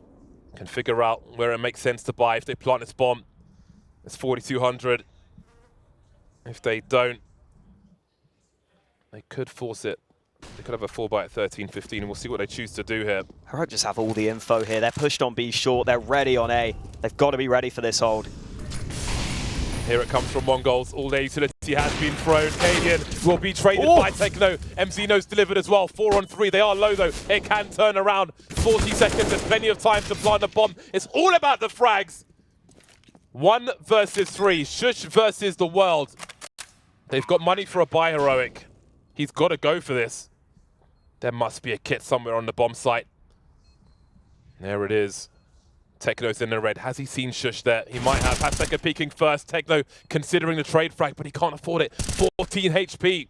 Can figure out where it makes sense to buy if they plant this bomb. It's 4,200. If they don't, they could force it. They could have a 4-buy at 13-15, and we'll see what they choose to do here. Heroic just have all the info here. They're pushed on B short. They're ready on A. They've got to be ready for this hold. Here it comes from Mongols. All their utility has been thrown. cadiaN will be traded by Techno. MZNo's delivered as well. 4-on-3. They are low, though. It can turn around. 40 seconds. There's plenty of time to plant a bomb. It's all about the frags. 1 versus 3. Shush versus the world. They've got money for a buy, Heroic. He's got to go for this. There must be a kit somewhere on the bomb site. There it is. Techno's in the red. Has he seen Shush there? He might have. hasteka peeking first. Techno considering the trade frag, but he can't afford it. 14 HP.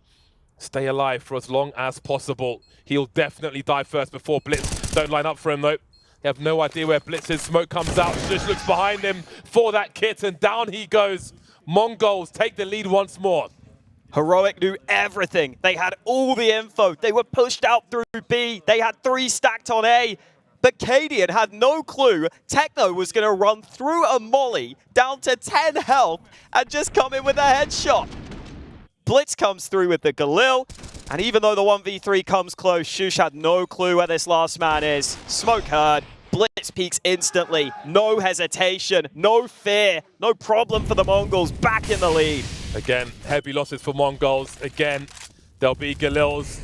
Stay alive for as long as possible. He'll definitely die first before bLitz. Don't line up for him, though. They have no idea where bLitz is. Smoke comes out. Shush looks behind him for that kit, and down he goes. Mongols take the lead once more. Heroic knew everything. They had all the info. They were pushed out through B. They had 3 stacked on A. But cadiaN had no clue Techno was going to run through a molly down to 10 health and just come in with a headshot. bLitz comes through with the Galil. And even though the 1v3 comes close, Shush had no clue where this last man is. Smoke heard. bLitz peeks instantly. No hesitation. No fear. No problem for the Mongols. Back in the lead. Again, heavy losses for Mongols. Again, there'll be Galil's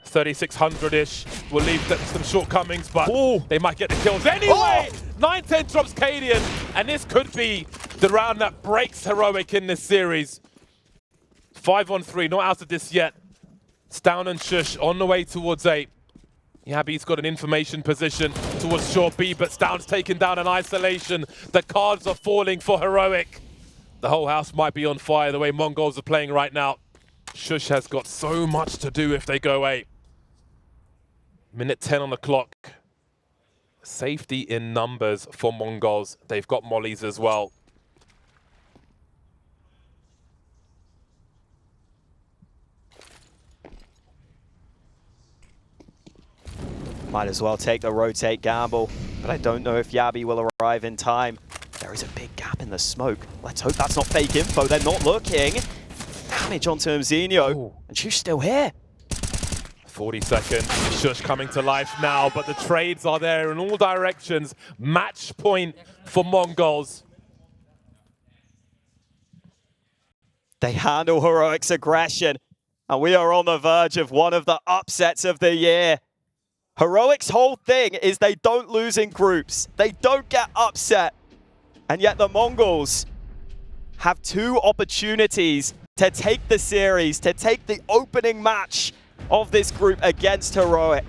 3,600-ish. Will leave some shortcomings, but they might get the kills anyway. 9-10 drops cadiaN, and this could be the round that breaks Heroic in this series. 5-on-3, not out of this yet. stavn and Shush on the way towards A. Jabbi's got an information position towards short B, but stavn's taken down in isolation. The cards are falling for Heroic. The whole house might be on fire the way Mongols are playing right now. Shush has got so much to do if they go A. Minute 10 on the clock. Safety in numbers for Mongols. They've got mollies as well. Might as well take the rotate gamble, but I don't know if jabbi will arrive in time. There is a big gap in the smoke. Let's hope that's not fake info. They're not looking. Damage onto MZNo, and Shush still here. 40 seconds. Shush coming to life now, but the trades are there in all directions. Match point for Mongols. They handle Heroic's aggression, and we are on the verge of one of the upsets of the year. Heroic's whole thing is they don't lose in groups. They don't get upset. And yet the Mongols have 2 opportunities to take the series, to take the opening match of this group against Heroic.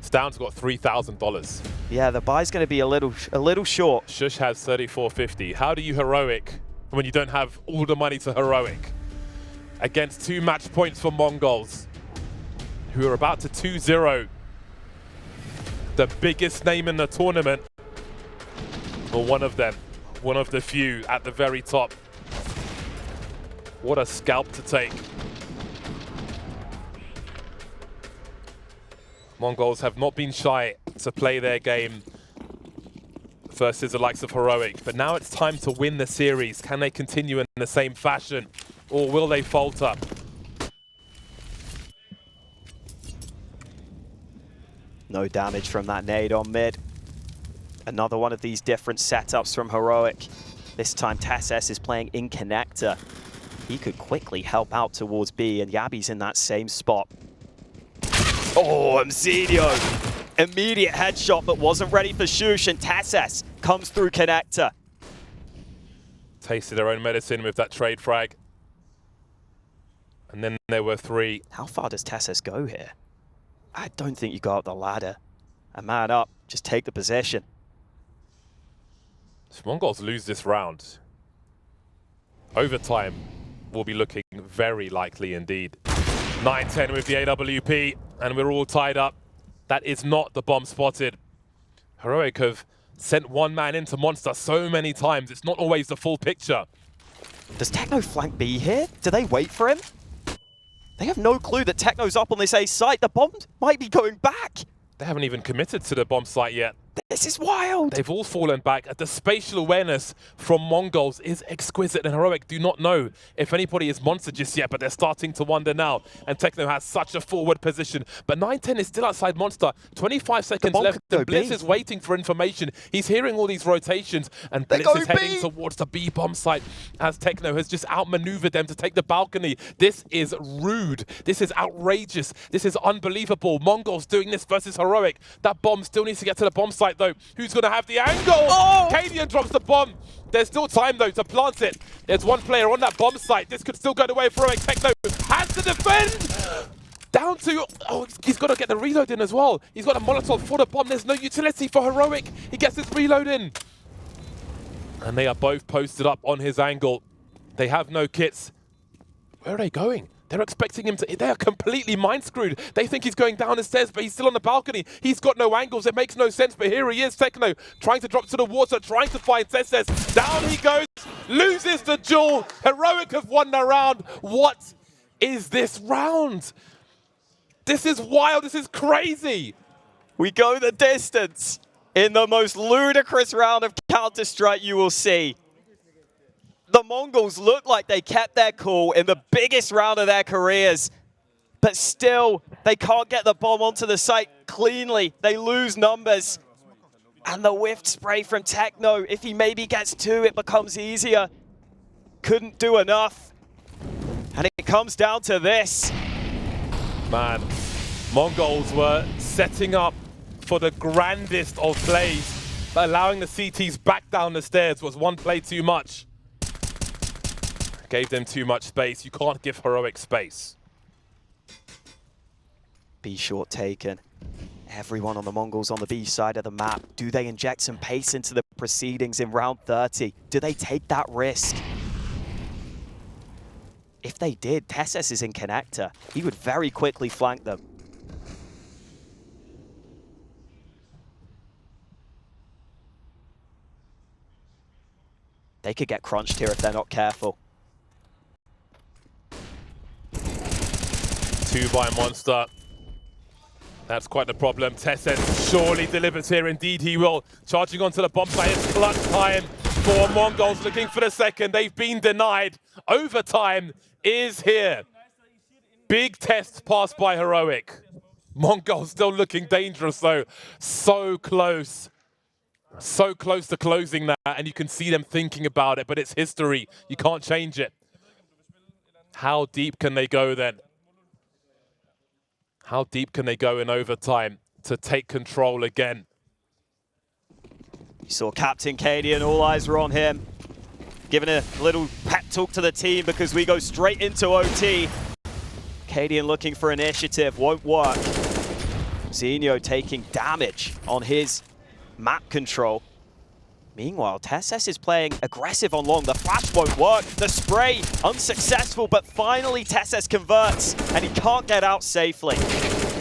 stavn's got $3,000. Yeah, the buy's going to be a little short. Shush has 3,450. How do you Heroic when you don't have all the money to Heroic? Against 2 match points for Mongols, who are about to 2-0 the biggest name in the tournament, or one of them, one of the few at the very top. What a scalp to take. Mongols have not been shy to play their game versus the likes of Heroic. But now it's time to win the series. Can they continue in the same fashion, or will they falter? No damage from that nade on mid. Another one of these different setups from Heroic. This time TeSeS is playing in connector. He could quickly help out towards B, and Jabbi's in that same spot. Oh, Mzinho! Immediate headshot, but wasn't ready for Shush, and TeSeS comes through connector. Tasted their own medicine with that trade frag. And then there were 3. How far does TeSeS go here? I don't think you go up the ladder. A man up, just take the possession. If TheMongolz lose this round, overtime will be looking very likely indeed. 9-10 with the AWP, and we're all tied up. That is not the bomb spotted. Heroic have sent one man into Monster so many times, it's not always the full picture. Does Techno flank B here? Do they wait for him? They have no clue that Techno's up on this A site. The bomb might be going back. They haven't even committed to the bomb site yet. This is wild. They've all fallen back. The spatial awareness from TheMongolz is exquisite, and Heroic do not know if anybody is Monster just yet, but they're starting to wonder now. And Techno has such a forward position. But 9-10 is still outside Monster. 25 seconds left. And bLitz is waiting for information. He's hearing all these rotations, and bLitz is heading towards the B bomb site as Techno has just outmaneuvered them to take the balcony. This is rude. This is outrageous. This is unbelievable. TheMongolz doing this versus Heroic. That bomb still needs to get to the bomb site though. Who's going to have the angle? Oh! cadiaN drops the bomb. There's still time though to plant it. There's one player on that bomb site. This could still go the way of Heroic. Techno has to defend. Down to, oh, he's got to get the reload in as well. He's got a Molotov for the bomb. There's no utility for Heroic. He gets his reload in. And they are both posted up on his angle. They have no kits. Where are they going? They're expecting him to, they're completely mind-screwed. They think he's going down the stairs, but he's still on the balcony. He's got no angles, it makes no sense, but here he is, Techno, trying to drop to the water, trying to find TeSeS. Down he goes, loses the duel. Heroic have won the round. What is this round? This is wild, this is crazy. We go the distance in the most ludicrous round of Counter-Strike you will see. TheMongolz look like they kept their cool in the biggest round of their careers, but still, they can't get the bomb onto the site cleanly. They lose numbers. And the whiff spray from Techno, if he maybe gets 2, it becomes easier. Couldn't do enough. And it comes down to this. Man, TheMongolz were setting up for the grandest of plays, but allowing the CTs back down the stairs was one play too much. Gave them too much space. You can't give Heroic space. B short taken. Everyone on TheMongolz on the B side of the map. Do they inject some pace into the proceedings in round 30? Do they take that risk? If they did, TeSeS is in connector. He would very quickly flank them. They could get crunched here if they're not careful. 2 by Monster. That's quite the problem. TeSeS surely delivers here. Indeed he will. Charging onto the bomb site. It's clutch time for TheMongolz looking for the second. They've been denied. Overtime is here. Big test passed by Heroic. TheMongolz still looking dangerous though. So close. So close to closing that, and you can see them thinking about it, but it's history. You can't change it. How deep can they go then? How deep can they go in overtime to take control again? You saw Captain cadiaN, all eyes were on him. Giving a little pep talk to the team because we go straight into OT. cadiaN looking for initiative, won't work. Mzinho taking damage on his map control. Meanwhile, TeSeS is playing aggressive on long. The flash won't work. The spray unsuccessful, but finally TeSeS converts, and he can't get out safely.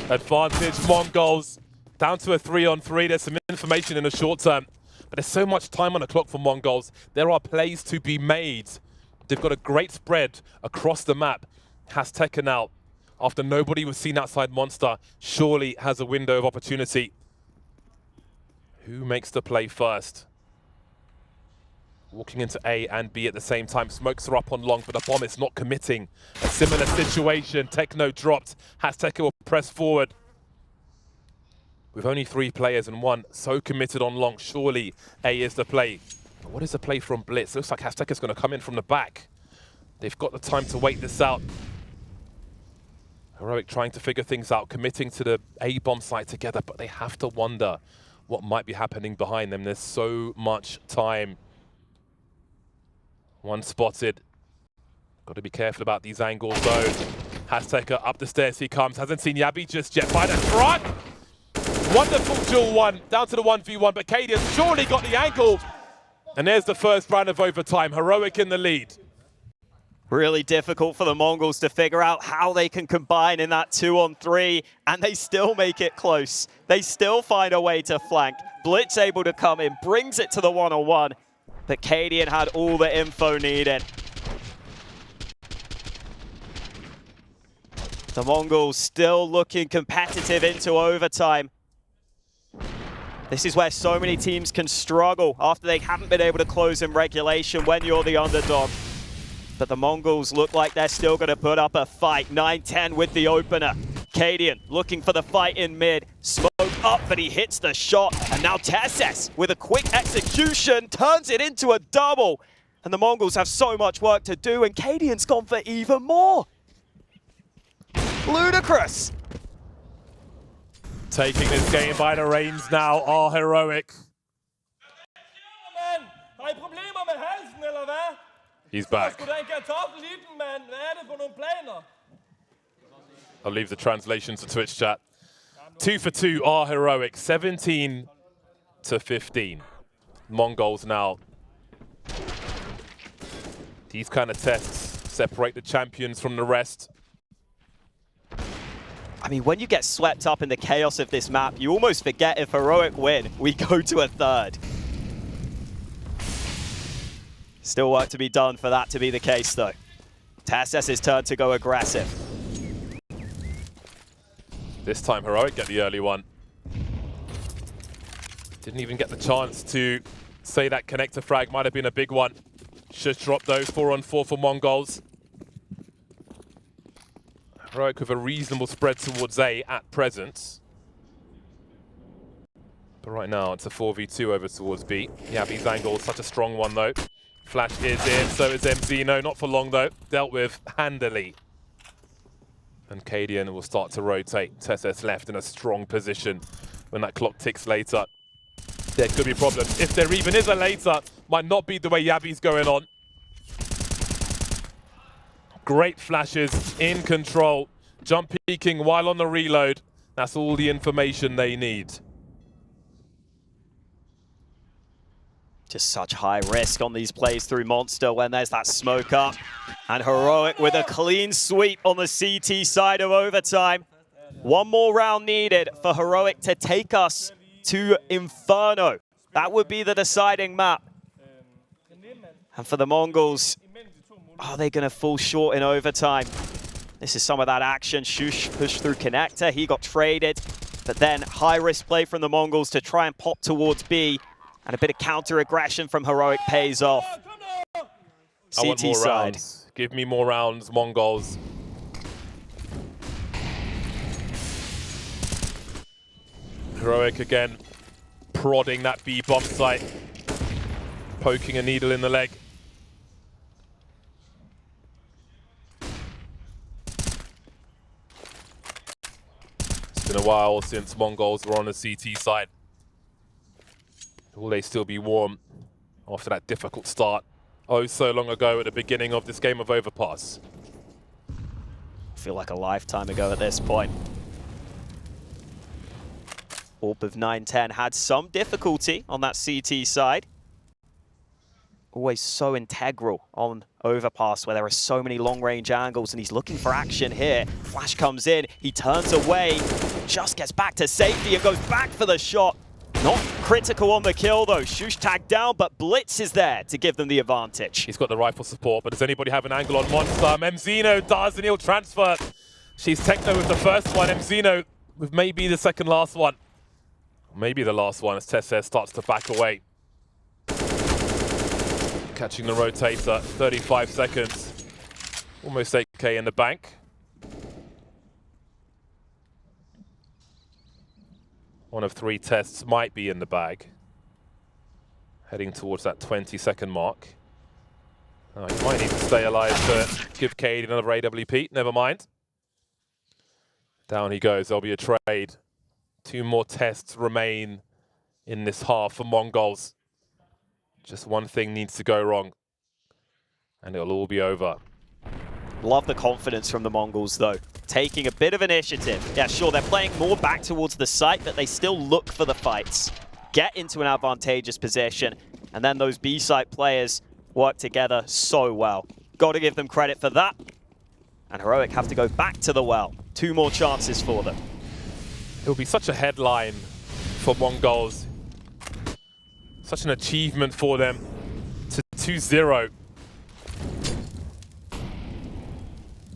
Advantage TheMongolz. Down to a 3-on-3. There's some information in the short term, but there's so much time on the clock for TheMongolz. There are plays to be made. They've got a great spread across the map. hasteka now, after nobody was seen outside Monster, surely has a window of opportunity. Who makes the play first? Walking into A and B at the same time. Smokes are up on long, but the bomb is not committing. A similar situation. Techno dropped. hasteka will press forward. With only 3 players and one so committed on long, surely A is the play. But what is the play from bLitz? Looks like hasteka's going to come in from the back. They've got the time to wait this out. Heroic trying to figure things out, committing to the A bomb site together, but they have to wonder what might be happening behind them. There's so much time. One spotted. Got to be careful about these angles though. hasteka up the stairs he comes. Hasn't seen jabbi just yet. By the truck! Wonderful duel one, down to the 1v1, but cadiaN surely got the angle. And there's the first round of overtime. Heroic in the lead. Really difficult for the Mongols to figure out how they can combine in that 2-on-3, and they still make it close. They still find a way to flank. bLitz able to come in, brings it to the 1-on-1, but cadiaN had all the info needed. The Mongols still looking competitive into overtime. This is where so many teams can struggle after they haven't been able to close in regulation when you're the underdog. But the Mongols look like they're still going to put up a fight. 9-10 with the opener. cadiaN looking for the fight in mid. Smoke up, but he hits the shot. And now TeSeS with a quick execution turns it into a double. And the Mongols have so much work to do, and cadiaN's gone for even more. Ludicrous. Taking this game by the reins now are Heroic. He's back. I'll leave the translation to Twitch chat. 2 for 2 are Heroic, 17-15. Mongols now. These kind of tests separate the champions from the rest. I mean, when you get swept up in the chaos of this map, you almost forget if Heroic win, we go to a third. Still work to be done for that to be the case, though. TeSeS' turn to go aggressive. This time, Heroic get the early one. Didn't even get the chance to say that connector frag might have been a big one. Just dropped those 4-on-4 for Mongols. Heroic with a reasonable spread towards A at present. But right now, it's a 4v2 over towards B. jabbi's angle is such a strong one, though. Flash is in, so is MZino. Not for long, though. Dealt with handily. And cadiaN will start to rotate. TeSeS left in a strong position when that clock ticks later. There could be problems. If there even is a later, might not be the way jabbi's going on. Great flashes, in control. Jump peeking while on the reload. That's all the information they need. Just such high risk on these plays through Monster when there's that smoke up. And Heroic with a clean sweep on the CT side of overtime. One more round needed for Heroic to take us to Inferno. That would be the deciding map. And for the Mongols, are they going to fall short in overtime? This is some of that action. Shush pushed through connector. He got traded. But then high-risk play from the Mongols to try and pop towards B. And a bit of counter-aggression from Heroic pays off. I want more side. rounds. Give me more rounds, Mongols. Heroic again, prodding that B bomb site. Poking a needle in the leg. It's been a while since Mongols were on the CT side. Will they still be warm after that difficult start? Oh, so long ago at the beginning of this game of Overpass. I feel like a lifetime ago at this point. Orb of 9-10 had some difficulty on that CT side. Always so integral on Overpass where there are so many long-range angles, and he's looking for action here. Flash comes in, he turns away, just gets back to safety and goes back for the shot. Not critical on the kill, though. Shush tagged down, but bLitz is there to give them the advantage. He's got the rifle support, but does anybody have an angle on Monster? MZino does, and he'll transfer. She's Techno with the first one. MZino with maybe the second last one. Maybe the last one as TeSeS starts to back away. Catching the rotator, 35 seconds. Almost 8K in the bank. One of 3 tests might be in the bag. Heading towards that 20-second mark. Oh, he might need to stay alive to give cadiaN another AWP. Never mind. Down he goes. There'll be a trade. 2 more tests remain in this half for Mongols. Just one thing needs to go wrong, and it'll all be over. Love the confidence from the Mongols, though. Taking a bit of initiative. Yeah, sure, they're playing more back towards the site, but they still look for the fights. Get into an advantageous position, and then those B-site players work together so well. Got to give them credit for that. And Heroic have to go back to the well. 2 more chances for them. It'll be such a headline for Mongols. Such an achievement for them to 2-0.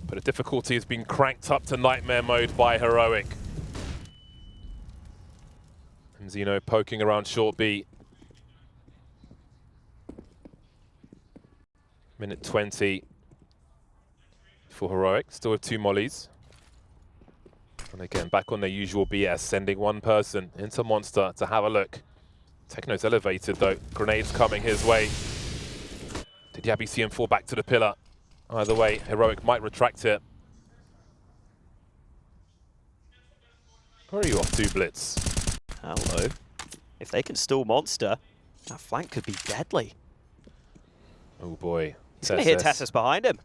But the difficulty has been cranked up to nightmare mode by Heroic. And Zeno poking around short B. Minute 20 for Heroic, still with 2 mollies. And again, back on their usual BS, sending one person into Monster to have a look. Techno's elevated though, grenades coming his way. Did jabbi see him fall back to the pillar? Either way, Heroic might retract it. Where are you off to, bLitz? Hello. If they can stall Monster, that flank could be deadly. Oh boy. He's going to hit TeSeS behind him.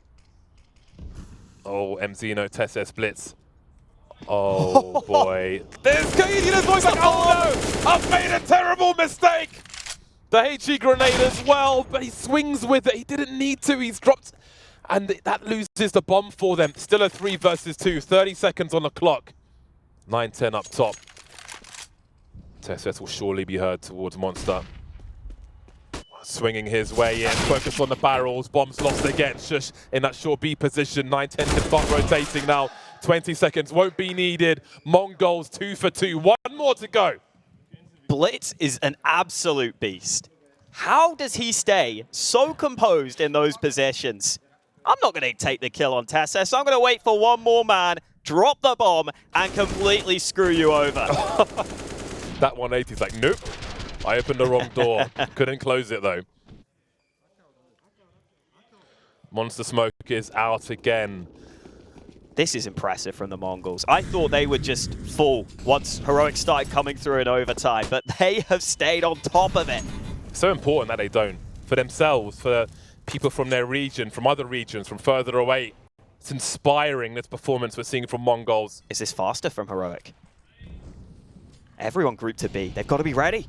Oh, MZeno, TeSeS, bLitz. Oh boy. There's cadiaN as well. He's like, oh no! I've made a terrible mistake! The HE grenade as well, but he swings with it. He didn't need to. He's dropped. And that loses the bomb for them. Still a 3 versus 2. 30 seconds on the clock. 9-10 up top. TeSeS will surely be heard towards Monster. Swinging his way in. Focus on the barrels. Bombs lost again. Shush in that short B position. 9-10 can start rotating now. 20 seconds won't be needed. Mongols 2 for 2. 1 more to go. bLitz is an absolute beast. How does he stay so composed in those positions? I'm not going to take the kill on TeSeS. I'm going to wait for one more man, drop the bomb, and completely screw you over. That 180 is like, nope. I opened the wrong door. Couldn't close it though. Monster Smoke is out again. This is impressive from the Mongols. I thought they would just fall once Heroic started coming through in overtime, but they have stayed on top of it. So important that they don't. For themselves, for people from their region, from other regions, from further away. It's inspiring, this performance we're seeing from Mongols. Is this faster from Heroic? Everyone grouped to B. They've got to be ready.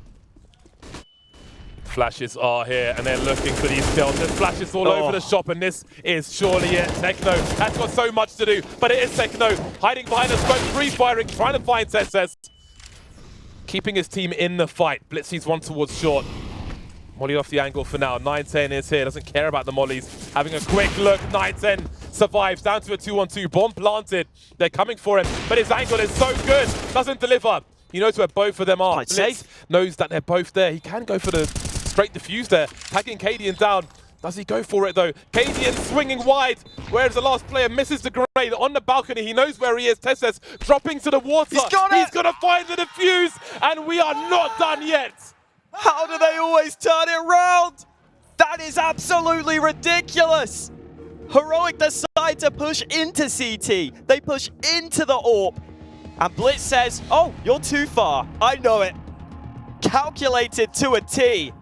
Flashes are here, and they're looking for these kills. There's flashes all over the shop, and this is surely it. Techno has got so much to do, but it is Techno hiding behind the smoke, free-firing, trying to find TeSeS. Keeping his team in the fight. bLitz sees one towards short. Molly off the angle for now. 9-10 is here, doesn't care about the mollies. Having a quick look, 9-10 survives, down to a 2-on-2. Bomb planted, they're coming for him, but his angle is so good, doesn't deliver. He knows where both of them are. bLitz knows that they're both there. He can go for the straight defuse there, tagging cadiaN down. Does he go for it though? cadiaN swinging wide, whereas the last player misses the grenade on the balcony. He knows where he is. TeSeS dropping to the water. He's gonna find the defuse, and we are not done yet. How do they always turn it around? That is absolutely ridiculous. Heroic decide to push into CT. They push into the AWP. And bLitz says, oh, you're too far. I know it. Calculated to a T.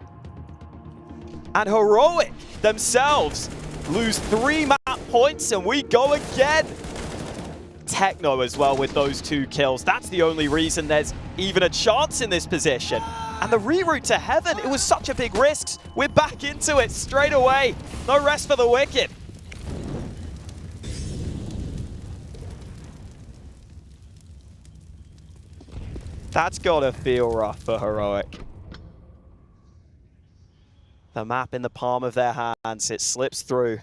And Heroic themselves lose 3 map points, and we go again. Techno as well with those 2 kills. That's the only reason there's even a chance in this position. And the reroute to heaven, it was such a big risk. We're back into it straight away. No rest for the wicked. That's gotta feel rough for Heroic. The map in the palm of their hands, it slips through.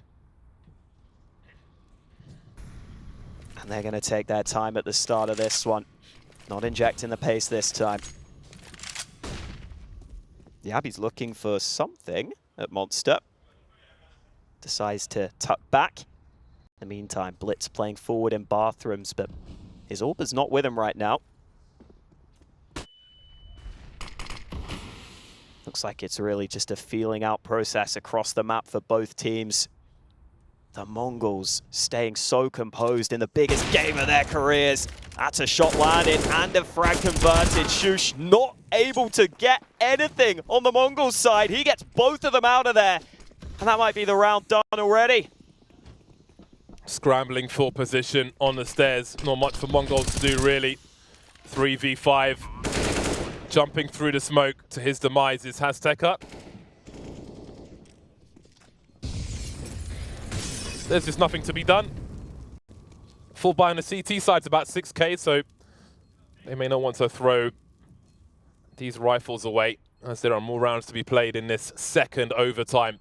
And they're gonna take their time at the start of this one. Not injecting the pace this time. jabbi's looking for something at Monster. decides to tuck back. In the meantime, bLitz playing forward in bathrooms, but his AWP is not with him right now. Looks like it's really just a feeling out process across the map for both teams. TheMongolz staying so composed in the biggest game of their careers. That's a shot landed and a frag converted. Shush not able to get anything on the Mongols side. He gets both of them out of there. And that might be the round done already. Scrambling for position on the stairs. Not much for Mongols to do, really. 3v5. Jumping through the smoke to his demise is hasteka. There's just nothing to be done. Full buy on the CT side's about 6k, so they may not want to throw these rifles away as there are more rounds to be played in this second overtime.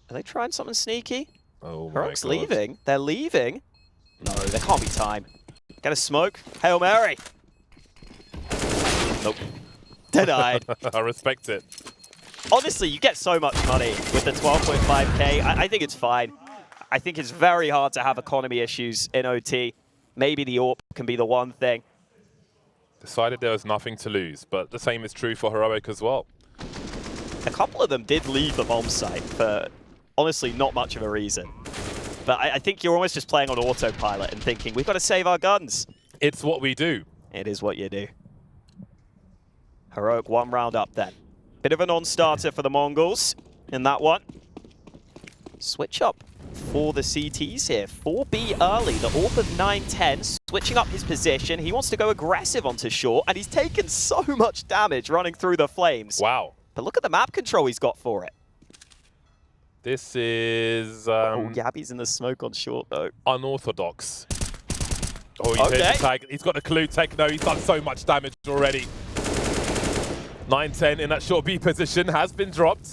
Are they trying something sneaky? Oh my Heroic's God. leaving. They're leaving. No, there can't be time. Get a smoke. Hail Mary. Nope. Denied. I respect it. Honestly, you get so much money with the 12.5k. I think it's fine. I think it's very hard to have economy issues in OT. Maybe the AWP can be the one thing. Decided there was nothing to lose, but the same is true for Heroic as well. A couple of them did leave the bomb site for, honestly, not much of a reason. But I think you're almost just playing on autopilot and thinking, we've got to save our guns. It's what we do. It is what you do. Heroic one round up then. Bit of a non-starter for the Mongols in that one. Switch up for the CTs here. 4B early, the AWP of 9-10, switching up his position. He wants to go aggressive onto short, and he's taken so much damage running through the flames. Wow. But look at the map control he's got for it. This is Oh, Yabbi's in the smoke on short, though. unorthodox. Oh, he's hit the tag. He's got the clue. Techno, he's done so much damage already. 9-10 in that short B position has been dropped.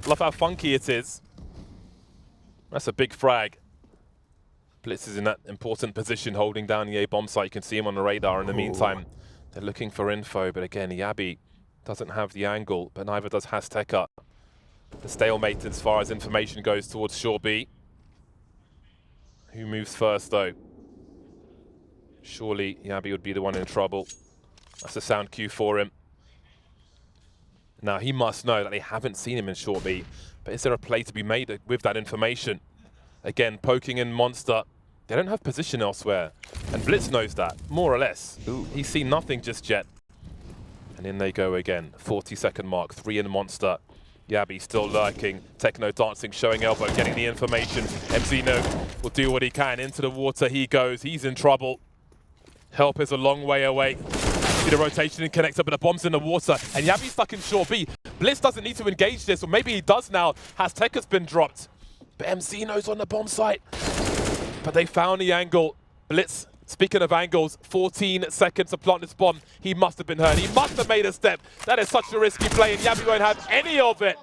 Love how funky it is. That's a big frag. bLitz is in that important position, holding down the A bomb site. You can see him on the radar. In the meantime, they're looking for info, but again, jabbi doesn't have the angle, but neither does hasteka. The stalemate as far as information goes towards short B. Who moves first, though? Surely jabbi would be the one in trouble. That's a sound cue for him. Now, he must know that they haven't seen him in short B, but is there a play to be made with that information? Again, poking in Monster. They don't have position elsewhere, and bLitz knows that, more or less. Ooh. He's seen nothing just yet. And in they go again, 40-second mark, 3 in Monster. jabbi still lurking, Techno dancing, showing elbow, getting the information. MZino will do what he can, into the water he goes, he's in trouble. Help is a long way away. See the rotation and connects up, but the bomb's in the water, and jabbi's stuck in short B. bLitz doesn't need to engage this, or maybe he does now. hasteka's been dropped, but MZino's on the bomb site. But they found the angle. bLitz, speaking of angles, 14 seconds to plant this bomb. He must have been hurt. He must have made a step. That is such a risky play, and jabbi won't have any of it.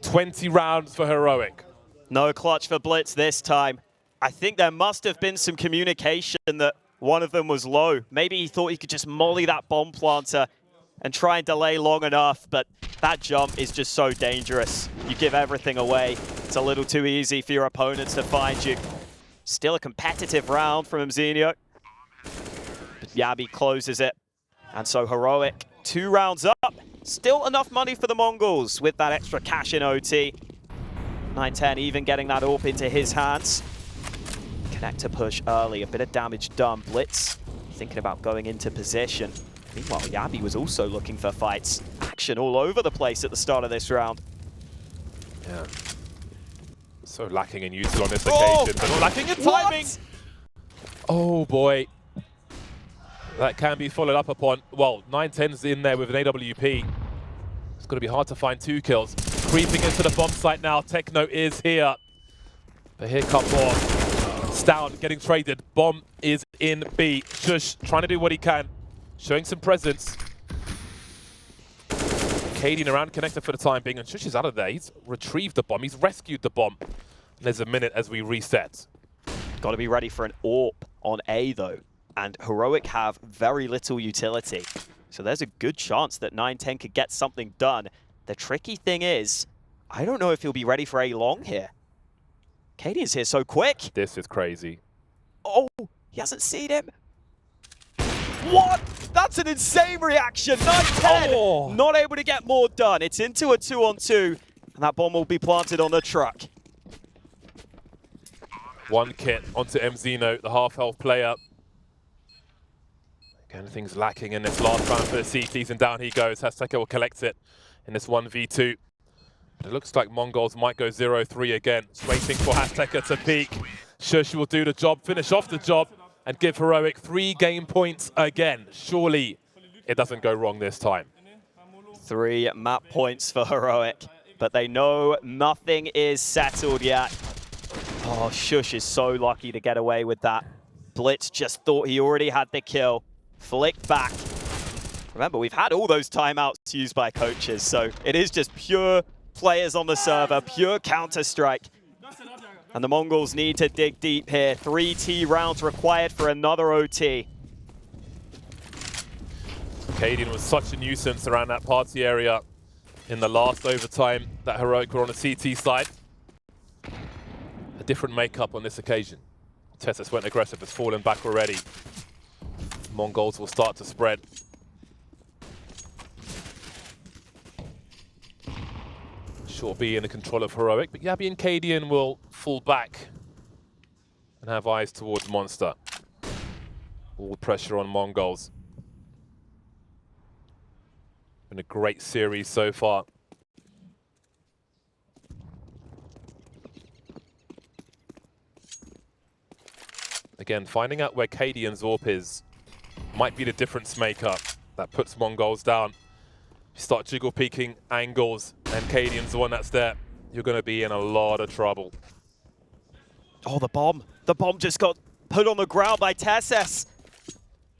20 rounds for Heroic. No clutch for bLitz this time. I think there must have been some communication that one of them was low. Maybe he thought he could just molly that bomb planter and try and delay long enough, but that jump is just so dangerous. You give everything away. It's a little too easy for your opponents to find you. Still a competitive round from MZino. But jabbi closes it. And so Heroic, 2 rounds up. Still enough money for the Mongols with that extra cash in OT. 9-10 even getting that AWP into his hands. Connector push early, a bit of damage done. bLitz thinking about going into position. Meanwhile, jabbi was also looking for fights. Action all over the place at the start of this round. Yeah. So lacking in usage on this occasion, but lacking in timing. What? Oh boy. That can be followed up upon. Well, 9-10's in there with an AWP. It's going to be hard to find 2 kills. Creeping into the bomb site now. Techno is here. But here come more. stavn getting traded. Bomb is in B. Shush trying to do what he can. Showing some presence. cadiaN around connector for the time being, and Shush is out of there. He's retrieved the bomb. He's rescued the bomb. And there's a minute as we reset. Got to be ready for an AWP on A, though. And Heroic have very little utility. So there's a good chance that 9-10 could get something done. The tricky thing is, I don't know if he'll be ready for A long here. cadiaN's here so quick. This is crazy. Oh, he hasn't seen him. What? That's an insane reaction. 9-10, Oh. not able to get more done. It's into a 2-on-2, and that bomb will be planted on the truck. One kit onto MZeno, the half-health player. Again, things lacking in this last round for the CTs, and down he goes. hasteka will collect it in this 1v2. But it looks like Mongols might go 0-3 again. Just waiting for hasteka to peak. Shush will do the job, finish off the job, and give Heroic 3 game points again. Surely it doesn't go wrong this time. 3 map points for Heroic, but they know nothing is settled yet. Oh, Shush is so lucky to get away with that. bLitz just thought he already had the kill. Flicked back. Remember, we've had all those timeouts used by coaches, so it is just pure players on the server, pure Counter-Strike. And the Mongols need to dig deep here. 3 T rounds required for another OT. cadiaN was such a nuisance around that party area in the last overtime that Heroic were on the CT side. A different makeup on this occasion. TeSeS went aggressive, has fallen back already. Mongols will start to spread. Sure be in the control of Heroic, but jabbi and cadiaN will fall back and have eyes towards Monster. All the pressure on Mongols. Been a great series so far. Again, finding out where cadiaN's AWP is might be the difference maker that puts Mongols down. You start jiggle peeking angles and cadiaN's the one that's there, you're going to be in a lot of trouble. Oh, the bomb. The bomb just got put on the ground by TeSeS.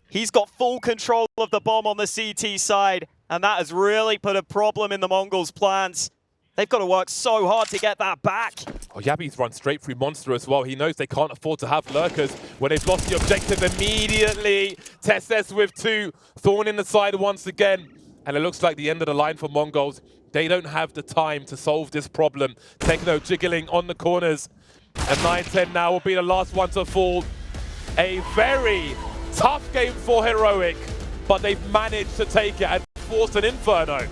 He's got full control of the bomb on the CT side, and that has really put a problem in the Mongols' plans. They've got to work so hard to get that back. Oh, jabbi's run straight through Monster as well. He knows they can't afford to have lurkers when they've lost the objective immediately. TeSeS with 2, stavn in the side once again. And it looks like the end of the line for Mongols. They don't have the time to solve this problem. Techno jiggling on the corners. And 9-10 now will be the last one to fall. A very tough game for Heroic, but they've managed to take it and force an Inferno.